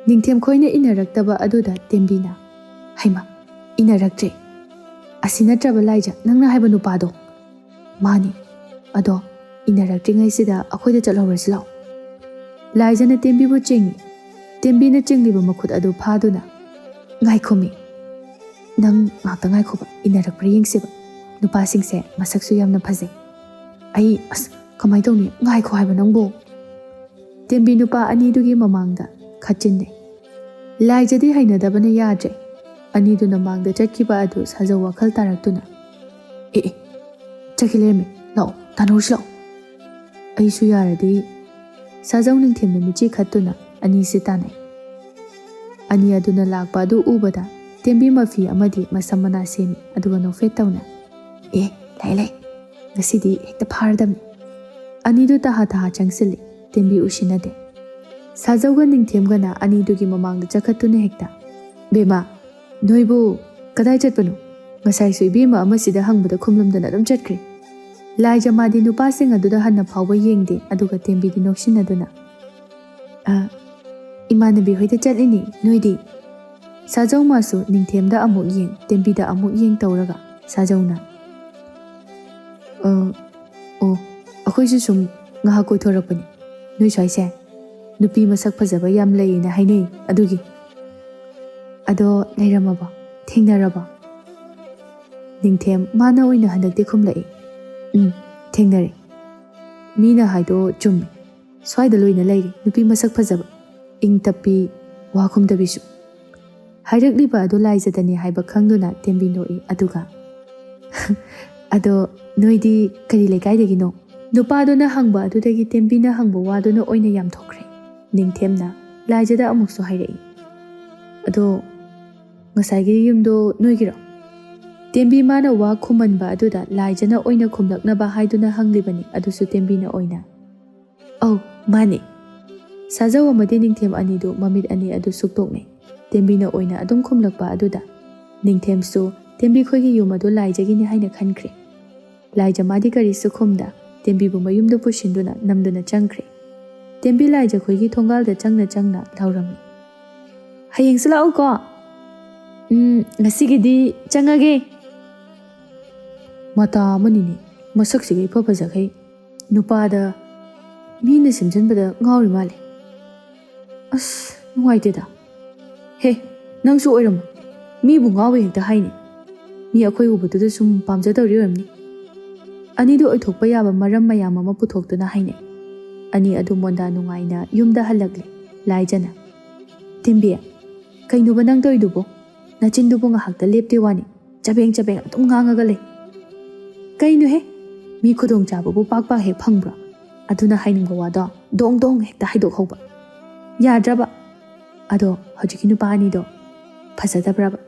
ꯅꯤꯡꯊꯦꯝ ꯈꯣꯏꯅ ꯏꯟꯅꯔꯛꯇꯕ ꯑꯗꯨꯗ ꯇꯦꯝꯕꯤꯅ, ꯍꯩꯃ ꯏꯟꯅꯔꯛꯇ꯭ꯔꯦ, ꯑꯁꯤ ꯅꯠꯇ꯭ꯔꯕ ꯂꯥꯏꯖ ꯅꯪꯅ ꯍꯥꯏꯕ ꯅꯨꯄꯥꯗꯣ? ꯃꯥꯅꯤ, ꯑꯗꯣ ꯏꯟꯅꯔꯛꯇ꯭ꯔꯤꯉꯩꯁꯤꯗ ꯑꯩꯈꯣꯏꯗ ꯆꯠꯍꯧꯔꯁꯤ ꯂꯥꯛꯑꯣ. ꯂꯥꯏꯖꯅ ꯇꯦꯝꯕꯤꯕꯨ ꯆꯤꯡꯏ. ꯇꯦꯝꯕꯤꯅ ꯆꯤꯡꯂꯤꯕ ꯃꯈꯨꯠ ꯑꯗꯨ ꯐꯥꯗꯨꯅ, ꯉꯥꯏꯈꯣꯃꯤ, ꯅꯪ ꯉꯥꯛꯇ ꯉꯥꯏꯈꯣꯕ, ꯏꯟꯅꯔꯛꯄ꯭ꯔꯥ ꯌꯦꯡꯁꯤꯕ. ꯅꯨꯄꯥꯁꯤꯡꯁꯦ ꯃꯁꯛꯁꯨ ꯌꯥꯝꯅ ꯐꯖꯩ. ꯑꯩ ꯀꯃꯥꯏ ꯇꯧꯅꯤ, ꯉꯥꯏꯈꯣ ꯍꯥꯏꯕ ꯅꯪꯕꯨ. ꯇꯦꯝꯕꯤ ꯅꯨꯄꯥ ꯑꯅꯤꯗꯨꯒꯤ ꯃꯃꯥꯡꯗ ꯈꯠꯆꯤꯟꯅꯩ. ꯂꯥꯏꯖꯗꯤ ꯍꯩꯅꯗꯕꯅ ꯌꯥꯗ꯭ꯔꯦ. ꯑꯅꯤꯗꯨꯅ ꯃꯥꯡꯗ ꯆꯠꯈꯤꯕ ꯑꯗꯨ ꯁꯥꯖꯧ ꯋꯥꯈꯜ ꯇꯥꯔꯛꯇꯨꯅ, ꯑꯦ ꯆꯠꯈꯤ ꯂꯩꯔꯝꯃꯦ, ꯂꯥꯛꯑꯣ ꯇꯥꯟꯅꯧꯔꯁꯤ ꯂꯥꯛꯑꯣ. ꯑꯩꯁꯨ ꯌꯥꯔꯗꯤ. ꯁꯥꯖꯧ ꯅꯤꯡꯊꯦꯝꯅ ꯃꯤꯠꯆꯤ ꯈꯠꯇꯨꯅ ꯑꯅꯤꯁꯤ ꯇꯥꯟꯅꯩ. ꯑꯅꯤ ꯑꯗꯨꯅ ꯂꯥꯛꯄ ꯑꯗꯨ ꯎꯕꯗ ꯇꯦꯝꯕꯤ ꯃꯐꯤ ꯑꯃꯗꯤ ꯃꯁꯝ ꯃꯅꯥ ꯁꯦꯝꯃꯤ. ꯑꯗꯨꯒ ꯅꯣꯛꯐꯦꯠ ꯇꯧꯅ, ꯂꯥꯛꯑꯦ, ꯉꯁꯤꯗꯤ ꯍꯦꯛꯇ ꯐꯥꯔꯗꯝꯅꯤ. ꯑꯅꯤꯗꯨ ꯇꯍꯥ ꯇꯍꯥ ꯆꯪꯁꯤꯜꯂꯤ. ꯇꯦꯝꯕꯤ ꯎꯁꯤꯟꯅꯗꯦ. ꯁꯥꯖꯧꯒ ꯅꯤꯡꯊꯦꯝꯒꯅ ꯑꯅꯤꯗꯨꯒꯤ ꯃꯃꯥꯡꯗ ꯆꯈꯠꯇꯨꯅ ꯍꯦꯛꯇ, ꯕꯦꯃꯥ ꯅꯣꯏꯕꯨ ꯀꯗꯥꯏ ꯆꯠꯄꯅꯣ? ꯉꯁꯥꯏꯁꯨ ꯏꯕꯦꯝꯃ ꯑꯃꯁꯤꯗ ꯍꯪꯕꯗ ꯈꯨꯝꯂꯝꯗꯅ ꯑꯗꯨꯝ ꯆꯠꯈ꯭ꯔꯦ. ꯂꯥꯏꯖ ꯃꯥꯗꯤ ꯅꯨꯄꯥꯁꯤꯡ ꯑꯗꯨꯗ ꯍꯟꯅ ꯐꯥꯎꯕ ꯌꯦꯡꯗꯦ. ꯑꯗꯨꯒ ꯇꯦꯝꯕꯤꯗꯤ ꯅꯣꯛꯁꯤꯟꯅꯗꯨꯅ, ꯏꯃꯥꯟꯅꯕꯤ ꯍꯣꯏꯗ ꯆꯠꯂꯤꯅꯤ, ꯅꯣꯏꯗꯤ? ꯁꯥꯖꯧ ꯃꯥꯁꯨ ꯅꯤꯡꯊꯦꯝꯗ ꯑꯃꯨꯛ ꯌꯦꯡ ꯇꯦꯝꯕꯤꯗ ꯑꯃꯨꯛ ꯌꯦꯡ ꯇꯧꯔꯒ ꯁꯥꯖꯧꯅ, ꯑꯩꯈꯣꯏꯁꯨ ꯁꯨꯝ ꯉꯥꯏꯍꯥꯛ ꯀꯣꯏꯊꯣꯔꯛꯄꯅꯤ. ꯅꯣꯏ ꯁ꯭ꯋꯥꯏꯁꯦ ꯅꯨꯄꯤ ꯃꯁꯛ ꯐꯖꯕ ꯌꯥꯝ ꯂꯩꯌꯦꯅ ꯍꯥꯏꯅꯩ, ꯑꯗꯨꯒꯤ. ꯑꯗꯣ ꯂꯩꯔꯝꯃꯕꯣ? ꯊꯦꯡꯅꯔꯕꯣ? ꯅꯤꯡꯊꯦꯝ ꯃꯥꯅ ꯑꯣꯏꯅ ꯍꯟꯗꯛꯇꯤ ꯈꯨꯝꯂꯛꯏ. ꯊꯦꯡꯅꯔꯦ. ꯃꯤꯅ ꯍꯥꯏꯗꯣ ꯆꯨꯝꯃꯤ. ꯁ꯭ꯋꯥꯏꯗ ꯂꯣꯏꯅ ꯂꯩꯔꯤ ꯅꯨꯄꯤ ꯃꯁꯛ ꯐꯖꯕ, ꯏꯪ ꯇꯞꯄꯤ, ꯋꯥ ꯈꯨꯝꯗꯕꯤꯁꯨ. ꯍꯥꯏꯔꯛꯂꯤꯕ ꯑꯗꯨ ꯂꯥꯏꯖꯗꯅꯤ ꯍꯥꯏꯕ ꯈꯪꯗꯨꯅ ꯇꯦꯝꯕꯤ ꯅꯣꯛꯏ. ꯑꯗꯨꯒ ꯑꯗꯣ ꯅꯣꯏꯗꯤ ꯀꯔꯤ ꯂꯩꯀꯥꯏꯗꯒꯤꯅꯣ? ꯅꯨꯄꯥꯗꯨꯅ ꯍꯪꯕ ꯑꯗꯨꯗꯒꯤ ꯇꯦꯝꯕꯤꯅ ꯍꯪꯕ ꯋꯥꯗꯨꯅ ꯑꯣꯏꯅ ꯌꯥꯝꯊꯣꯛꯈ꯭ꯔꯦ. ꯅꯤꯡꯊꯦꯝꯅ ꯂꯥꯏꯖꯗ ꯑꯃꯨꯛꯁꯨ ꯍꯥꯏꯔꯛꯏ. ꯑꯗꯣ ꯉꯁꯥꯏꯒꯤ ꯌꯨꯝꯗꯣ ꯅꯣꯏꯒꯤꯔꯣ? ꯇꯦꯝꯕꯤ ꯃꯥꯅ ꯋꯥ ꯈꯨꯝꯃꯟꯕ ꯑꯗꯨꯗ ꯂꯥꯏꯖꯅ ꯑꯣꯏꯅ ꯈꯨꯝꯂꯛꯅꯕ ꯍꯥꯏꯗꯨꯅ ꯍꯪꯂꯤꯕꯅꯤ. ꯑꯗꯨꯁꯨ ꯇꯦꯝꯕꯤꯅ ꯑꯣꯏꯅ, ꯑꯧ ꯃꯥꯅꯦ. ꯁꯥꯖꯧ ꯑꯃꯗꯤ ꯅꯤꯡꯊꯦꯝ ꯑꯅꯤꯗꯨ ꯃꯃꯤꯠ ꯑꯅꯤ ꯑꯗꯨ ꯁꯨꯛꯇꯣꯛꯅꯩ. ꯇꯦꯝꯕꯤꯅ ꯑꯣꯏꯅ ꯑꯗꯨꯝ ꯈꯨꯝꯂꯛꯄ ꯑꯗꯨꯗ ꯅꯤꯡꯊꯦꯝꯁꯨ ꯇꯦꯝꯕꯤ ꯈꯣꯏꯒꯤ ꯌꯨꯝ ꯑꯗꯨ ꯂꯥꯏꯖꯒꯤꯅꯤ ꯍꯥꯏꯅ ꯈꯟꯈ꯭ꯔꯦ. ꯂꯥꯏꯖ ꯃꯥꯗꯤ ꯀꯔꯤꯁꯨ ꯈꯨꯝꯗ ꯇꯦꯝꯕꯤꯕꯨ ꯃꯌꯨꯝꯗ ꯄꯨꯁꯤꯟꯗꯨꯅ ꯅꯝꯗꯨꯅ ꯆꯪꯈ꯭ꯔꯦ. ꯇꯦꯝꯕꯤ ꯂꯥꯏꯖ ꯈꯣꯏꯒꯤ ꯊꯣꯡꯒꯥꯜꯗ ꯆꯪꯅ ꯂꯥꯎꯔꯝꯃꯤ. ꯍꯌꯦꯡꯁꯨ ꯂꯥꯛꯎꯀꯣ. ꯉꯁꯤꯒꯤꯗꯤ ꯆꯪꯉꯒꯦ. ꯃꯇꯥ ꯑꯃꯅꯤꯅꯦ, ꯃꯁꯛꯁꯤꯒ ꯏꯐ ꯐꯖꯈꯩ, ꯅꯨꯄꯥꯗ ꯃꯤꯅ ꯁꯦꯝꯖꯤꯟꯕꯗ ꯉꯥꯎꯔꯤ ꯃꯥꯜꯂꯦ. ꯑꯁ ꯅꯨꯡꯉꯥꯏꯇꯦꯗ. ꯍꯦ ꯅꯪꯁꯨ ꯑꯣꯏꯔꯝꯃꯣ, ꯃꯤꯕꯨ ꯉꯥꯎꯋꯦ ꯍꯦꯛꯇ ꯍꯥꯏꯅꯤ. ꯃꯤ ꯑꯩꯈꯣꯏ ꯎꯕꯗꯨꯗ ꯁꯨꯝ ꯄꯥꯝꯖꯗꯧꯔꯤ ꯑꯣꯏꯔꯝꯅꯤ. ꯑꯅꯤꯗꯨ ꯑꯣꯏꯊꯣꯛꯄ ꯌꯥꯕ ꯃꯔꯝ ꯃꯌꯥꯝ ꯑꯃ ꯄꯨꯊꯣꯛꯇꯨꯅ ꯍꯥꯏꯅꯩ. ꯑꯅꯤ ꯑꯗꯨ ꯃꯣꯟꯗꯥ ꯅꯨꯡꯉꯥꯏꯅ ꯌꯨꯝꯗ ꯍꯜꯂꯛꯂꯤ. ꯂꯥꯏꯖꯅ, ꯇꯦꯝꯕꯤ ꯀꯩꯅꯣꯕ ꯅꯪ ꯇꯧꯏꯗꯨꯕꯣ? ꯅꯆꯤꯟꯗꯨꯕꯨ ꯉꯥꯏꯍꯥꯛꯇ ꯂꯦꯞꯇꯦ ꯋꯥꯅꯤ, ꯆꯕꯦꯡ ꯑꯗꯨꯝ ꯉꯥꯡꯉꯒ ꯂꯩ. ꯀꯩꯅꯣꯍꯦ, ꯃꯤ ꯈꯨꯗꯣꯡꯆꯥꯕꯕꯨ ꯄꯥꯛ ꯍꯦꯛ ꯐꯪꯕ꯭ꯔꯣ? ꯑꯗꯨꯅ ꯍꯥꯏꯅꯤꯡꯕ ꯋꯥꯗꯣ ꯗꯣꯡ ꯍꯦꯛꯇ ꯍꯥꯏꯗꯣꯛꯍꯧꯕ. ꯌꯥꯗ꯭ꯔꯕ ꯑꯗꯣ ꯍꯧꯖꯤꯛꯀꯤ ꯅꯨꯄꯥ ꯑꯅꯤꯗꯣ ꯐꯖꯗꯕ꯭ꯔꯕ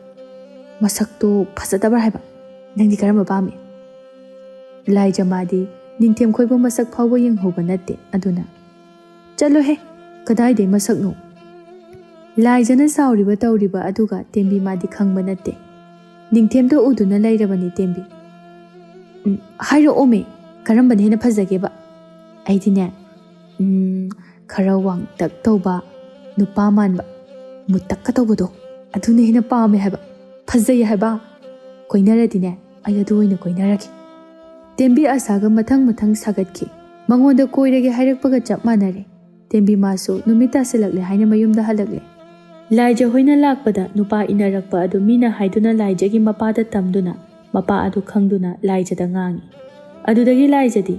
ꯃꯁꯛꯇꯣ ꯐꯖꯗꯕ꯭ꯔꯥ ꯍꯥꯏꯕ ꯅꯪꯗꯤ ꯀꯔꯝꯕ ꯄꯥꯝꯃꯤ ꯂꯥꯏꯖꯃꯥꯗꯤ ꯅꯤꯡꯊꯦꯝ ꯈꯣꯏꯕꯨ ꯃꯁꯛ ꯐꯥꯎꯕ ꯌꯦꯡꯍꯧꯕ ꯅꯠꯇꯦ ꯑꯗꯨꯅ ꯆꯠꯂꯣꯍꯦ ꯀꯗꯥꯏꯗꯩ ꯃꯁꯛꯅꯣ ꯂꯥꯏꯖꯅ ꯁꯥꯎꯔꯤꯕ ꯇꯧꯔꯤꯕ ꯑꯗꯨꯒ ꯇꯦꯝꯕꯤ ꯃꯥꯗꯤ ꯈꯪꯕ ꯅꯠꯇꯦ ꯅꯤꯡꯊꯦꯝꯗꯣ ꯎꯗꯨꯅ ꯂꯩꯔꯕꯅꯤ ꯇꯦꯝꯕꯤ ꯍꯥꯏꯔꯛꯑꯣꯃꯦ ꯀꯔꯝꯕꯅ ꯍꯦꯟꯅ ꯐꯖꯒꯦꯕ ꯑꯩꯗꯤꯅꯦ ꯈꯔ ꯋꯥꯡꯇꯛ ꯇꯧꯕ ꯅꯨꯄꯥ ꯃꯥꯟꯕ ꯃꯨꯇꯛꯀ ꯇꯧꯕꯗꯣ ꯑꯗꯨꯅ ꯍꯦꯟꯅ ꯄꯥꯝꯃꯦ ꯍꯥꯏꯕ ꯐꯖꯩ ꯍꯥꯏꯕ ꯀꯣꯏꯅꯔꯗꯤꯅꯦ ꯑꯩ ꯑꯗꯨ ꯑꯣꯏꯅ ꯀꯣꯏꯅꯔꯒꯦ ꯇꯦꯝꯕꯤ ꯑꯁꯥꯒ ꯃꯊꯪ ꯃꯊꯪ ꯁꯥꯒꯠꯈꯤ ꯃꯉꯣꯟꯗ ꯀꯣꯏꯔꯒꯦ ꯍꯥꯏꯔꯛꯄꯒ ꯆꯞ ꯃꯥꯟꯅꯔꯦ ꯇꯦꯝꯕꯤ ꯃꯥꯁꯨ ꯅꯨꯃꯤꯠ ꯇꯥꯁꯤꯜꯂꯛꯂꯦ ꯍꯥꯏꯅ ꯃꯌꯨꯝꯗ ꯍꯜꯂꯛꯂꯦ ꯂꯥꯏꯖ ꯍꯣꯏꯅ ꯂꯥꯛꯄꯗ ꯅꯨꯄꯥ ꯏꯅꯔꯛꯄ ꯑꯗꯨ ꯃꯤꯅ ꯍꯥꯏꯗꯨꯅ ꯂꯥꯏꯖꯒꯤ ꯃꯄꯥꯗ ꯇꯝꯗꯨꯅ ꯃꯄꯥ ꯑꯗꯨ ꯈꯪꯗꯨꯅ ꯂꯥꯏꯖꯗ ꯉꯥꯡꯉꯤ ꯑꯗꯨꯗꯒꯤ ꯂꯥꯏꯖꯗꯤ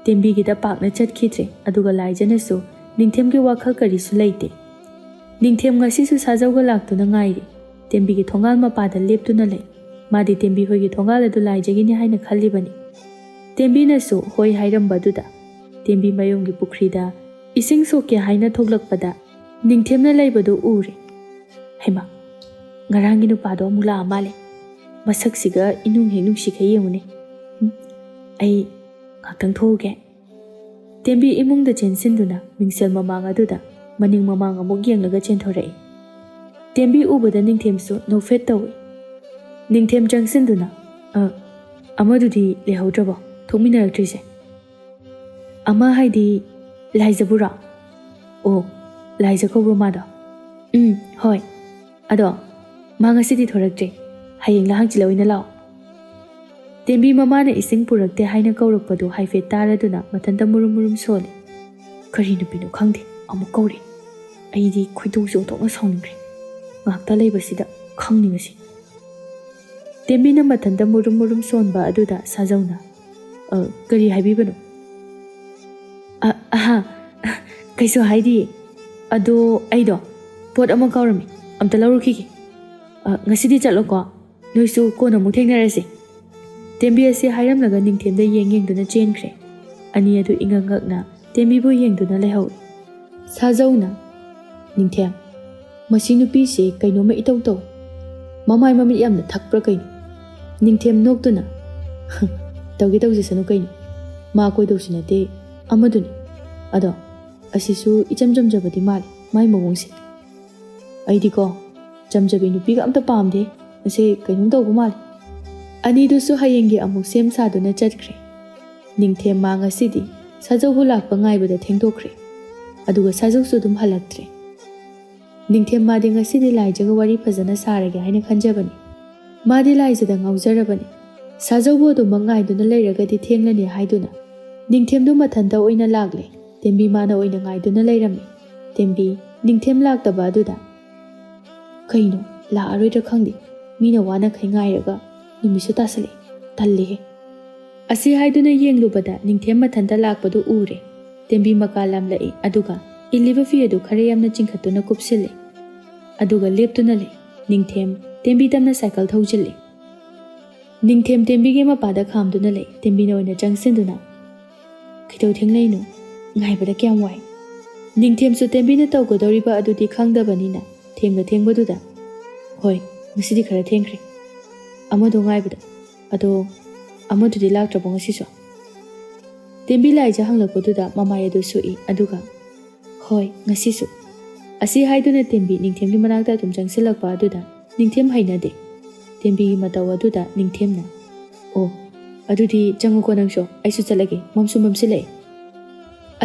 ꯇꯦꯝꯕꯤꯒꯤꯗ ꯄꯥꯛꯅ ꯆꯠꯈꯤꯗ꯭ꯔꯦ ꯑꯗꯨꯒ ꯂꯥꯏꯖꯅꯁꯨ ꯅꯤꯡꯊꯦꯝꯒꯤ ꯋꯥꯈꯜ ꯀꯔꯤꯁꯨ ꯂꯩꯇꯦ ꯅꯤꯡꯊꯦꯝ ꯉꯁꯤꯁꯨ ꯁꯥꯖꯧꯒ ꯂꯥꯛꯇꯨꯅ ꯉꯥꯏꯔꯤ ꯇꯦꯝꯕꯤꯒꯤ ꯊꯣꯡꯒꯥꯜ ꯃꯄꯥꯗ ꯂꯦꯞꯇꯨꯅ ꯂꯩ ꯃꯥꯗꯤ ꯇꯦꯝꯕꯤ ꯍꯣꯏꯒꯤ ꯊꯣꯡꯒꯥꯜ ꯑꯗꯨ ꯂꯥꯏꯖꯒꯤꯅꯤ ꯍꯥꯏꯅ ꯈꯜꯂꯤꯕꯅꯤ ꯇꯦꯝꯕꯤꯅꯁꯨ ꯍꯣꯏ ꯍꯥꯏꯔꯝꯕꯗꯨꯗ ꯇꯦꯝꯕꯤ ꯃꯌꯨꯝꯒꯤ ꯄꯨꯈ꯭ꯔꯤꯗ ꯏꯁꯤꯡ ꯁꯣꯛꯀꯦ ꯍꯥꯏꯅ ꯊꯣꯛꯂꯛꯄꯗ ꯅꯤꯡꯊꯦꯝꯅ ꯂꯩꯕꯗꯨ ꯎꯔꯦ ꯍꯩꯃꯥ ꯉꯔꯥꯡꯒꯤ ꯅꯨꯄꯥꯗꯣ ꯑꯃꯨꯛ ꯂꯥꯛꯑ ꯃꯥꯜꯂꯦ ꯃꯁꯛꯁꯤꯒ ꯏꯅꯨꯡ ꯍꯦꯛ ꯅꯨꯡꯁꯤꯈꯩ ꯌꯦꯡꯉꯨꯅꯦ ꯑꯩ ꯉꯥꯛꯇꯪ ꯊꯣꯛꯎꯒꯦ ꯇꯦꯝꯕꯤ ꯏꯃꯨꯡꯗ ꯆꯦꯟꯁꯤꯟꯗꯨꯅ ꯃꯤꯡꯁꯦꯜ ꯃꯃꯥꯡ ꯑꯗꯨꯗ ꯃꯅꯤꯡ ꯃꯃꯥꯡ ꯑꯃꯨꯛ ꯌꯦꯡꯂꯒ ꯆꯦꯟꯊꯣꯔꯛꯏ ꯇꯦꯝꯕꯤ ꯎꯕꯗ ꯅꯤꯡꯊꯦꯝꯁꯨ ꯅꯣꯛꯐꯦꯠ ꯇꯧꯏ ꯅꯤꯡꯊꯦꯝ ꯆꯪꯁꯤꯟꯗꯨꯅ ꯑꯃꯗꯨꯗꯤ ꯂꯩꯍꯧꯗ꯭ꯔꯕꯣ ꯊꯣꯛꯃꯤꯟꯅꯔꯛꯇ꯭ꯔꯤꯁꯦ ꯑꯃ ꯍꯥꯏꯗꯤ ꯂꯥꯏꯖꯕꯨꯔꯣ ꯑꯣ ꯂꯥꯏꯖ ꯀꯧꯕ꯭ꯔꯣ ꯃꯥꯗꯣ ꯍꯣꯏ ꯑꯗꯣ ꯃꯥ ꯉꯁꯤꯗꯤ ꯊꯣꯔꯛꯇ꯭ꯔꯦ ꯍꯌꯦꯡ ꯍꯥꯡꯆꯤꯠ ꯑꯣꯏꯅ ꯂꯥꯛꯑꯣ ꯇꯦꯝꯕꯤ ꯃꯃꯥꯅ ꯏꯁꯤꯡ ꯄꯨꯔꯛꯇꯦ ꯍꯥꯏꯅ ꯀꯧꯔꯛꯄꯗꯨ ꯍꯥꯏꯐꯦꯠ ꯇꯥꯔꯗꯨꯅ ꯃꯊꯟꯇ ꯃꯨꯔꯨꯝ ꯃꯨꯔꯨꯝ ꯁꯣꯜꯂꯤ ꯀꯔꯤ ꯅꯨꯄꯤꯅꯣ ꯈꯪꯗꯦ ꯑꯃꯨꯛ ꯀꯧꯔꯦ ꯑꯩꯗꯤ ꯈꯣꯏꯗꯧꯁꯦ ꯑꯣꯟꯊꯣꯛꯅ ꯁꯥꯎꯅꯤꯡꯈ꯭ꯔꯦ ꯉꯥꯛꯇ ꯂꯩꯕꯁꯤꯗ ꯈꯪꯅꯤꯡꯉꯁꯤ ꯇꯦꯝꯕꯤꯅ ꯃꯊꯟꯇ ꯃꯨꯔꯨꯝ ꯃꯨꯔꯨꯝ ꯁꯣꯟꯕ ꯑꯗꯨꯗ ꯁꯥꯖꯧꯅ ꯀꯔꯤ ꯍꯥꯏꯕꯤꯕꯅꯣ ꯀꯩꯁꯨ ꯍꯥꯏꯗꯤꯌꯦ ꯑꯗꯣ ꯑꯩꯗꯣ ꯄꯣꯠ ꯑꯃ ꯀꯥꯎꯔꯝꯃꯤ ꯑꯝꯇ ꯂꯧꯔꯨꯈꯤꯒꯦ ꯉꯁꯤꯗꯤ ꯆꯠꯂꯣꯀꯣ ꯅꯣꯏꯁꯨ ꯀꯣꯟꯅ ꯑꯃꯨꯛ ꯊꯦꯡꯅꯔꯁꯤ ꯇꯦꯝꯕꯤ ꯑꯁꯤ ꯍꯥꯏꯔꯝꯂꯒ ꯅꯤꯡꯊꯦꯝꯗ ꯌꯦꯡꯗꯨꯅ ꯆꯦꯟꯈ꯭ꯔꯦ ꯑꯅꯤ ꯑꯗꯨ ꯏꯉꯛ ꯉꯛꯅ ꯇꯦꯝꯕꯤꯕꯨ ꯌꯦꯡꯗꯨꯅ ꯂꯩꯍꯧꯏ ꯁꯥꯖꯧꯅ ꯅꯤꯡꯊꯦꯝ ꯃꯁꯤ ꯅꯨꯄꯤꯁꯦ ꯀꯩꯅꯣꯝꯃ ꯏꯇꯧ ꯇꯧ ꯃꯃꯥꯏ ꯃꯃꯤꯠ ꯌꯥꯝꯅ ꯊꯛꯄ꯭ꯔꯥ ꯀꯩꯅꯣ ꯅꯤꯡꯊꯦꯝ ꯅꯣꯛꯇꯨꯅ ꯇꯧꯒꯦ ꯇꯧꯖꯁꯅꯨ ꯀꯩꯅꯣ ꯃꯥ ꯀꯣꯏꯗꯧꯁꯨ ꯅꯠꯇꯦ ꯑꯃꯗꯨꯅꯤ ꯑꯗꯣ ꯑꯁꯤꯁꯨ ꯏꯆꯝ ꯆꯝꯖꯕꯗꯤ ꯃꯥꯜꯂꯤ ꯃꯥꯏ ꯃꯑꯣꯡꯁꯦ ꯑꯩꯗꯤꯀꯣ ꯆꯝꯖꯕꯤ ꯅꯨꯄꯤꯒ ꯑꯝꯇ ꯄꯥꯝꯗꯦ ꯃꯁꯤ ꯀꯩꯅꯣꯝ ꯇꯧꯕ ꯃꯥꯜꯂꯤ ꯑꯅꯤꯗꯨꯁꯨ ꯍꯌꯦꯡꯒꯤ ꯑꯃꯨꯛ ꯁꯦꯝ ꯁꯥꯗꯨꯅ ꯆꯠꯈ꯭ꯔꯦ ꯅꯤꯡꯊꯦꯝ ꯃꯥ ꯉꯁꯤꯗꯤ ꯁꯥꯖꯧꯕꯨ ꯂꯥꯛꯄ ꯉꯥꯏꯕꯗ ꯊꯦꯡꯗꯣꯛꯈ꯭ꯔꯦ ꯑꯗꯨꯒ ꯁꯥꯖꯧꯁꯨ ꯑꯗꯨꯝ ꯍꯜꯂꯛꯇ꯭ꯔꯦ ꯅꯤꯡꯊꯦꯝ ꯃꯥꯗꯤ ꯉꯁꯤꯗꯤ ꯂꯥꯏꯖꯒ ꯋꯥꯔꯤ ꯐꯖꯅ ꯁꯥꯔꯒꯦ ꯍꯥꯏꯅ ꯈꯟꯖꯕꯅꯤ ꯃꯥꯗꯤ ꯂꯥꯏꯖꯗ ꯉꯥꯎꯖꯔꯕꯅꯤ ꯁꯥꯖꯧꯕꯨ ꯑꯗꯨꯃꯛ ꯉꯥꯏꯗꯨꯅ ꯂꯩꯔꯒꯗꯤ ꯊꯦꯡꯂꯅꯤ ꯍꯥꯏꯗꯨꯅ ꯅꯤꯡꯊꯦꯝꯗꯨ ꯃꯊꯟꯇ ꯑꯣꯏꯅ ꯂꯥꯛꯂꯦ ꯇꯦꯝꯕꯤ ꯃꯥꯅ ꯑꯣꯏꯅ ꯉꯥꯏꯗꯨꯅ ꯂꯩꯔꯝꯃꯤ ꯇꯦꯝꯕꯤ ꯅꯤꯡꯊꯦꯝ ꯂꯥꯛꯇꯕ ꯑꯗꯨꯗ ꯀꯩꯅꯣ ꯂꯥꯛꯑꯔꯣꯏꯗ꯭ꯔꯥ ꯈꯪꯗꯦ ꯃꯤꯅ ꯋꯥꯅꯈꯩ ꯉꯥꯏꯔꯒ ꯅꯨꯃꯤꯠꯁꯨ ꯇꯥꯁꯜꯂꯛꯏ ꯇꯜꯂꯤꯍꯦ ꯑꯁꯤ ꯍꯥꯏꯗꯨꯅ ꯌꯦꯡꯂꯨꯕꯗ ꯅꯤꯡꯊꯦꯝ ꯃꯊꯟꯇ ꯂꯥꯛꯄꯗꯨ ꯎꯔꯦ ꯇꯦꯝꯕꯤ ꯃꯀꯥ ꯂꯥꯝꯂꯛꯏ ꯑꯗꯨꯒ ꯏꯜꯂꯤꯕ ꯐꯤ ꯑꯗꯨ ꯈꯔ ꯌꯥꯝꯅ ꯆꯤꯡꯈꯠꯇꯨꯅ ꯀꯨꯞꯁꯤꯜꯂꯤ ꯑꯗꯨꯒ ꯂꯦꯞꯇꯨꯅ ꯂꯩ ꯅꯤꯡꯊꯦꯝ ꯇꯦꯝꯕꯤ ꯇꯝꯅ ꯁꯥꯏꯀꯜ ꯊꯧꯖꯤꯜꯂꯤ ꯅꯤꯡꯊꯦꯝ ꯇꯦꯝꯕꯤꯒꯤ ꯃꯄꯥꯗ ꯈꯥꯝꯗꯨꯅ ꯂꯩ ꯇꯦꯝꯕꯤꯅ ꯑꯣꯏꯅ ꯆꯪꯁꯤꯟꯗꯨꯅ ꯀꯩꯗꯧ ꯊꯦꯡꯂꯛꯏꯅꯣ ꯉꯥꯏꯕꯗ ꯀꯌꯥꯝ ꯋꯥꯏ ꯅꯤꯡꯊꯦꯝꯁꯨ ꯇꯦꯝꯕꯤꯅ ꯇꯧꯒꯗꯧꯔꯤꯕ ꯑꯗꯨꯗꯤ ꯈꯪꯗꯕꯅꯤꯅ ꯊꯦꯡꯕꯗꯨꯗ ꯍꯣꯏ ꯉꯁꯤꯗꯤ ꯈꯔ ꯊꯦꯡꯈ꯭ꯔꯦ ꯑꯃꯗꯣ ꯉꯥꯏꯕꯗ ꯑꯗꯣ ꯑꯃꯗꯨꯗꯤ ꯂꯥꯛꯇ꯭ꯔꯕꯣ ꯉꯁꯤꯁꯨ ꯇꯦꯝꯕꯤ ꯂꯥꯏꯖ ꯍꯪꯂꯛꯄꯗꯨꯗ ꯃꯃꯥꯏ ꯑꯗꯨ ꯁꯣꯛꯏ ꯑꯗꯨꯒ ꯍꯣꯏ ꯉꯁꯤꯁꯨ ꯑꯁꯤ ꯍꯥꯏꯗꯨꯅ ꯇꯦꯝꯕꯤ ꯅꯤꯡꯊꯦꯝꯒꯤ ꯃꯅꯥꯛꯇ ꯑꯗꯨꯝ ꯆꯪꯁꯤꯜꯂꯛꯄ ꯑꯗꯨꯗ ꯅꯤꯡꯊꯦꯝ ꯍꯩꯅꯗꯦ ꯇꯦꯝꯕꯤꯒꯤ ꯃꯇꯧ ꯑꯗꯨꯗ ꯅꯤꯡꯊꯦꯝꯅ ꯑꯣ ꯑꯗꯨꯗꯤ ꯆꯪꯉꯨꯀꯣ ꯅꯪꯁꯨ ꯑꯩꯁꯨ ꯆꯠꯂꯒꯦ ꯃꯝꯁꯨ ꯃꯝꯁꯤꯜꯂꯛꯑꯦ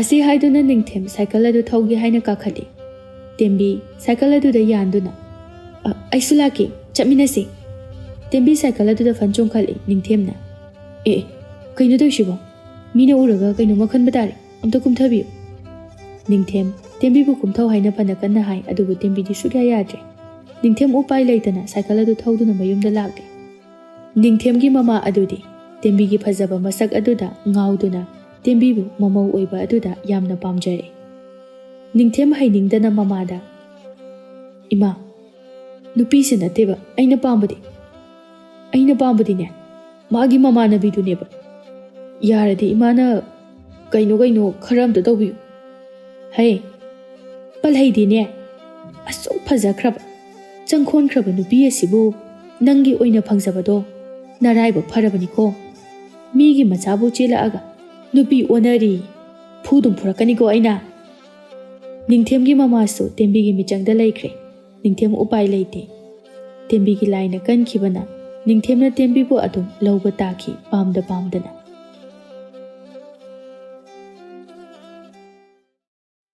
ꯑꯁꯤ ꯍꯥꯏꯗꯨꯅ ꯅꯤꯡꯊꯦꯝ ꯁꯥꯏꯀꯜ ꯑꯗꯨ ꯊꯧꯒꯦ ꯍꯥꯏꯅ ꯀꯥꯈꯠꯂꯤ ꯇꯦꯝꯕꯤ ꯁꯥꯏꯀꯜ ꯑꯗꯨꯗ ꯌꯥꯟꯗꯨꯅ ꯑꯩꯁꯨ ꯂꯥꯛꯀꯦ ꯆꯠꯃꯤꯟꯅꯁꯤ ꯇꯦꯝꯕꯤ ꯁꯥꯏꯀꯜ ꯑꯗꯨꯗ ꯐꯟ ꯆꯣꯡꯈꯠꯂꯤ ꯅꯤꯡꯊꯦꯝꯅ ꯀꯩꯅꯣ ꯇꯧꯁꯤꯕꯣ ꯃꯤꯅ ꯎꯔꯒ ꯀꯩꯅꯣꯝꯃ ꯈꯟꯕ ꯇꯥꯔꯦ ꯑꯝꯇ ꯀꯨꯝꯊꯕꯤꯌꯨ ꯅꯤꯡꯊꯦꯝ ꯇꯦꯝꯕꯤꯕꯨ ꯀꯨꯝꯊꯧ ꯍꯥꯏꯅ ꯐꯅ ꯀꯟꯅ ꯍꯥꯏ ꯑꯗꯨꯕꯨ ꯇꯦꯝꯕꯤꯗꯤ ꯁꯨꯛꯌꯥ ꯌꯥꯗ꯭ꯔꯦ ꯅꯤꯡꯊꯦꯝ ꯎꯄꯥꯏ ꯂꯩꯇꯅ ꯁꯥꯏꯀꯜ ꯑꯗꯨ ꯊꯧꯗꯨꯅ ꯃꯌꯨꯝꯗ ꯂꯥꯛꯂꯦ ꯅꯤꯡꯊꯦꯝꯒꯤ ꯃꯃꯥ ꯑꯗꯨꯗꯤ ꯇꯦꯝꯕꯤꯒꯤ ꯐꯖꯕ ꯃꯁꯛ ꯑꯗꯨꯗ ꯉꯥꯎꯗꯨꯅ ꯇꯦꯝꯕꯤꯕꯨ ꯃꯃꯧ ꯑꯣꯏꯕ ꯑꯗꯨꯗ ꯌꯥꯝꯅ ꯄꯥꯝꯖꯔꯦ ꯅꯤꯡꯊꯦꯝ ꯍꯩꯅꯤꯡꯗꯅ ꯃꯃꯥꯗ ꯏꯃꯥ ꯅꯨꯄꯤꯁꯤ ꯅꯠꯇꯦꯕ ꯑꯩꯅ ꯄꯥꯝꯕꯗꯤꯅꯦ ꯃꯥꯒꯤ ꯃꯃꯥꯟꯅꯕꯤꯗꯨꯅꯦꯕ ꯌꯥꯔꯗꯤ ꯏꯃꯥꯅ ꯀꯩꯅꯣ ꯈꯔ ꯑꯝꯇ ꯇꯧꯕꯤꯌꯨ ꯍꯩ ꯄꯜꯍꯩꯗꯤꯅꯦ, ꯑꯁꯨꯛ ꯐꯖꯈ꯭ꯔꯕ ꯆꯪꯈꯣꯟꯈ꯭ꯔꯕ ꯅꯨꯄꯤ ꯑꯁꯤꯕꯨ ꯅꯪꯒꯤ ꯑꯣꯏꯅ ꯐꯪꯖꯕꯗꯣ ꯅꯔꯥꯏꯕꯛ ꯐꯔꯕꯅꯤꯀꯣ꯫ ꯃꯤꯒꯤ ꯃꯆꯥꯕꯨ ꯆꯦꯜꯂꯛꯑꯒ ꯅꯨꯄꯤ ꯑꯣꯟꯅꯔꯤ, ꯐꯨꯗꯨꯝ ꯐꯨꯔꯛꯀꯅꯤꯀꯣ ꯑꯩꯅ꯫ ꯅꯤꯡꯊꯦꯝꯒꯤ ꯃꯃꯥꯁꯨ ꯇꯦꯝꯕꯤꯒꯤ ꯃꯤꯆꯪꯗ ꯂꯩꯈ꯭ꯔꯦ꯫ ꯅꯤꯡꯊꯦꯝ ꯎꯄꯥꯏ ꯂꯩꯇꯦ꯫ ꯇꯦꯝꯕꯤꯒꯤ ꯂꯥꯏꯅ ꯀꯟꯈꯤꯕꯅ ꯅꯤꯡꯊꯦꯝꯅ ꯇꯦꯝꯕꯤꯕꯨ ꯑꯗꯨꯝ ꯂꯧꯕ ꯇꯥꯈꯤ ꯄꯥꯝꯗ ꯄꯥꯝꯗꯅ꯫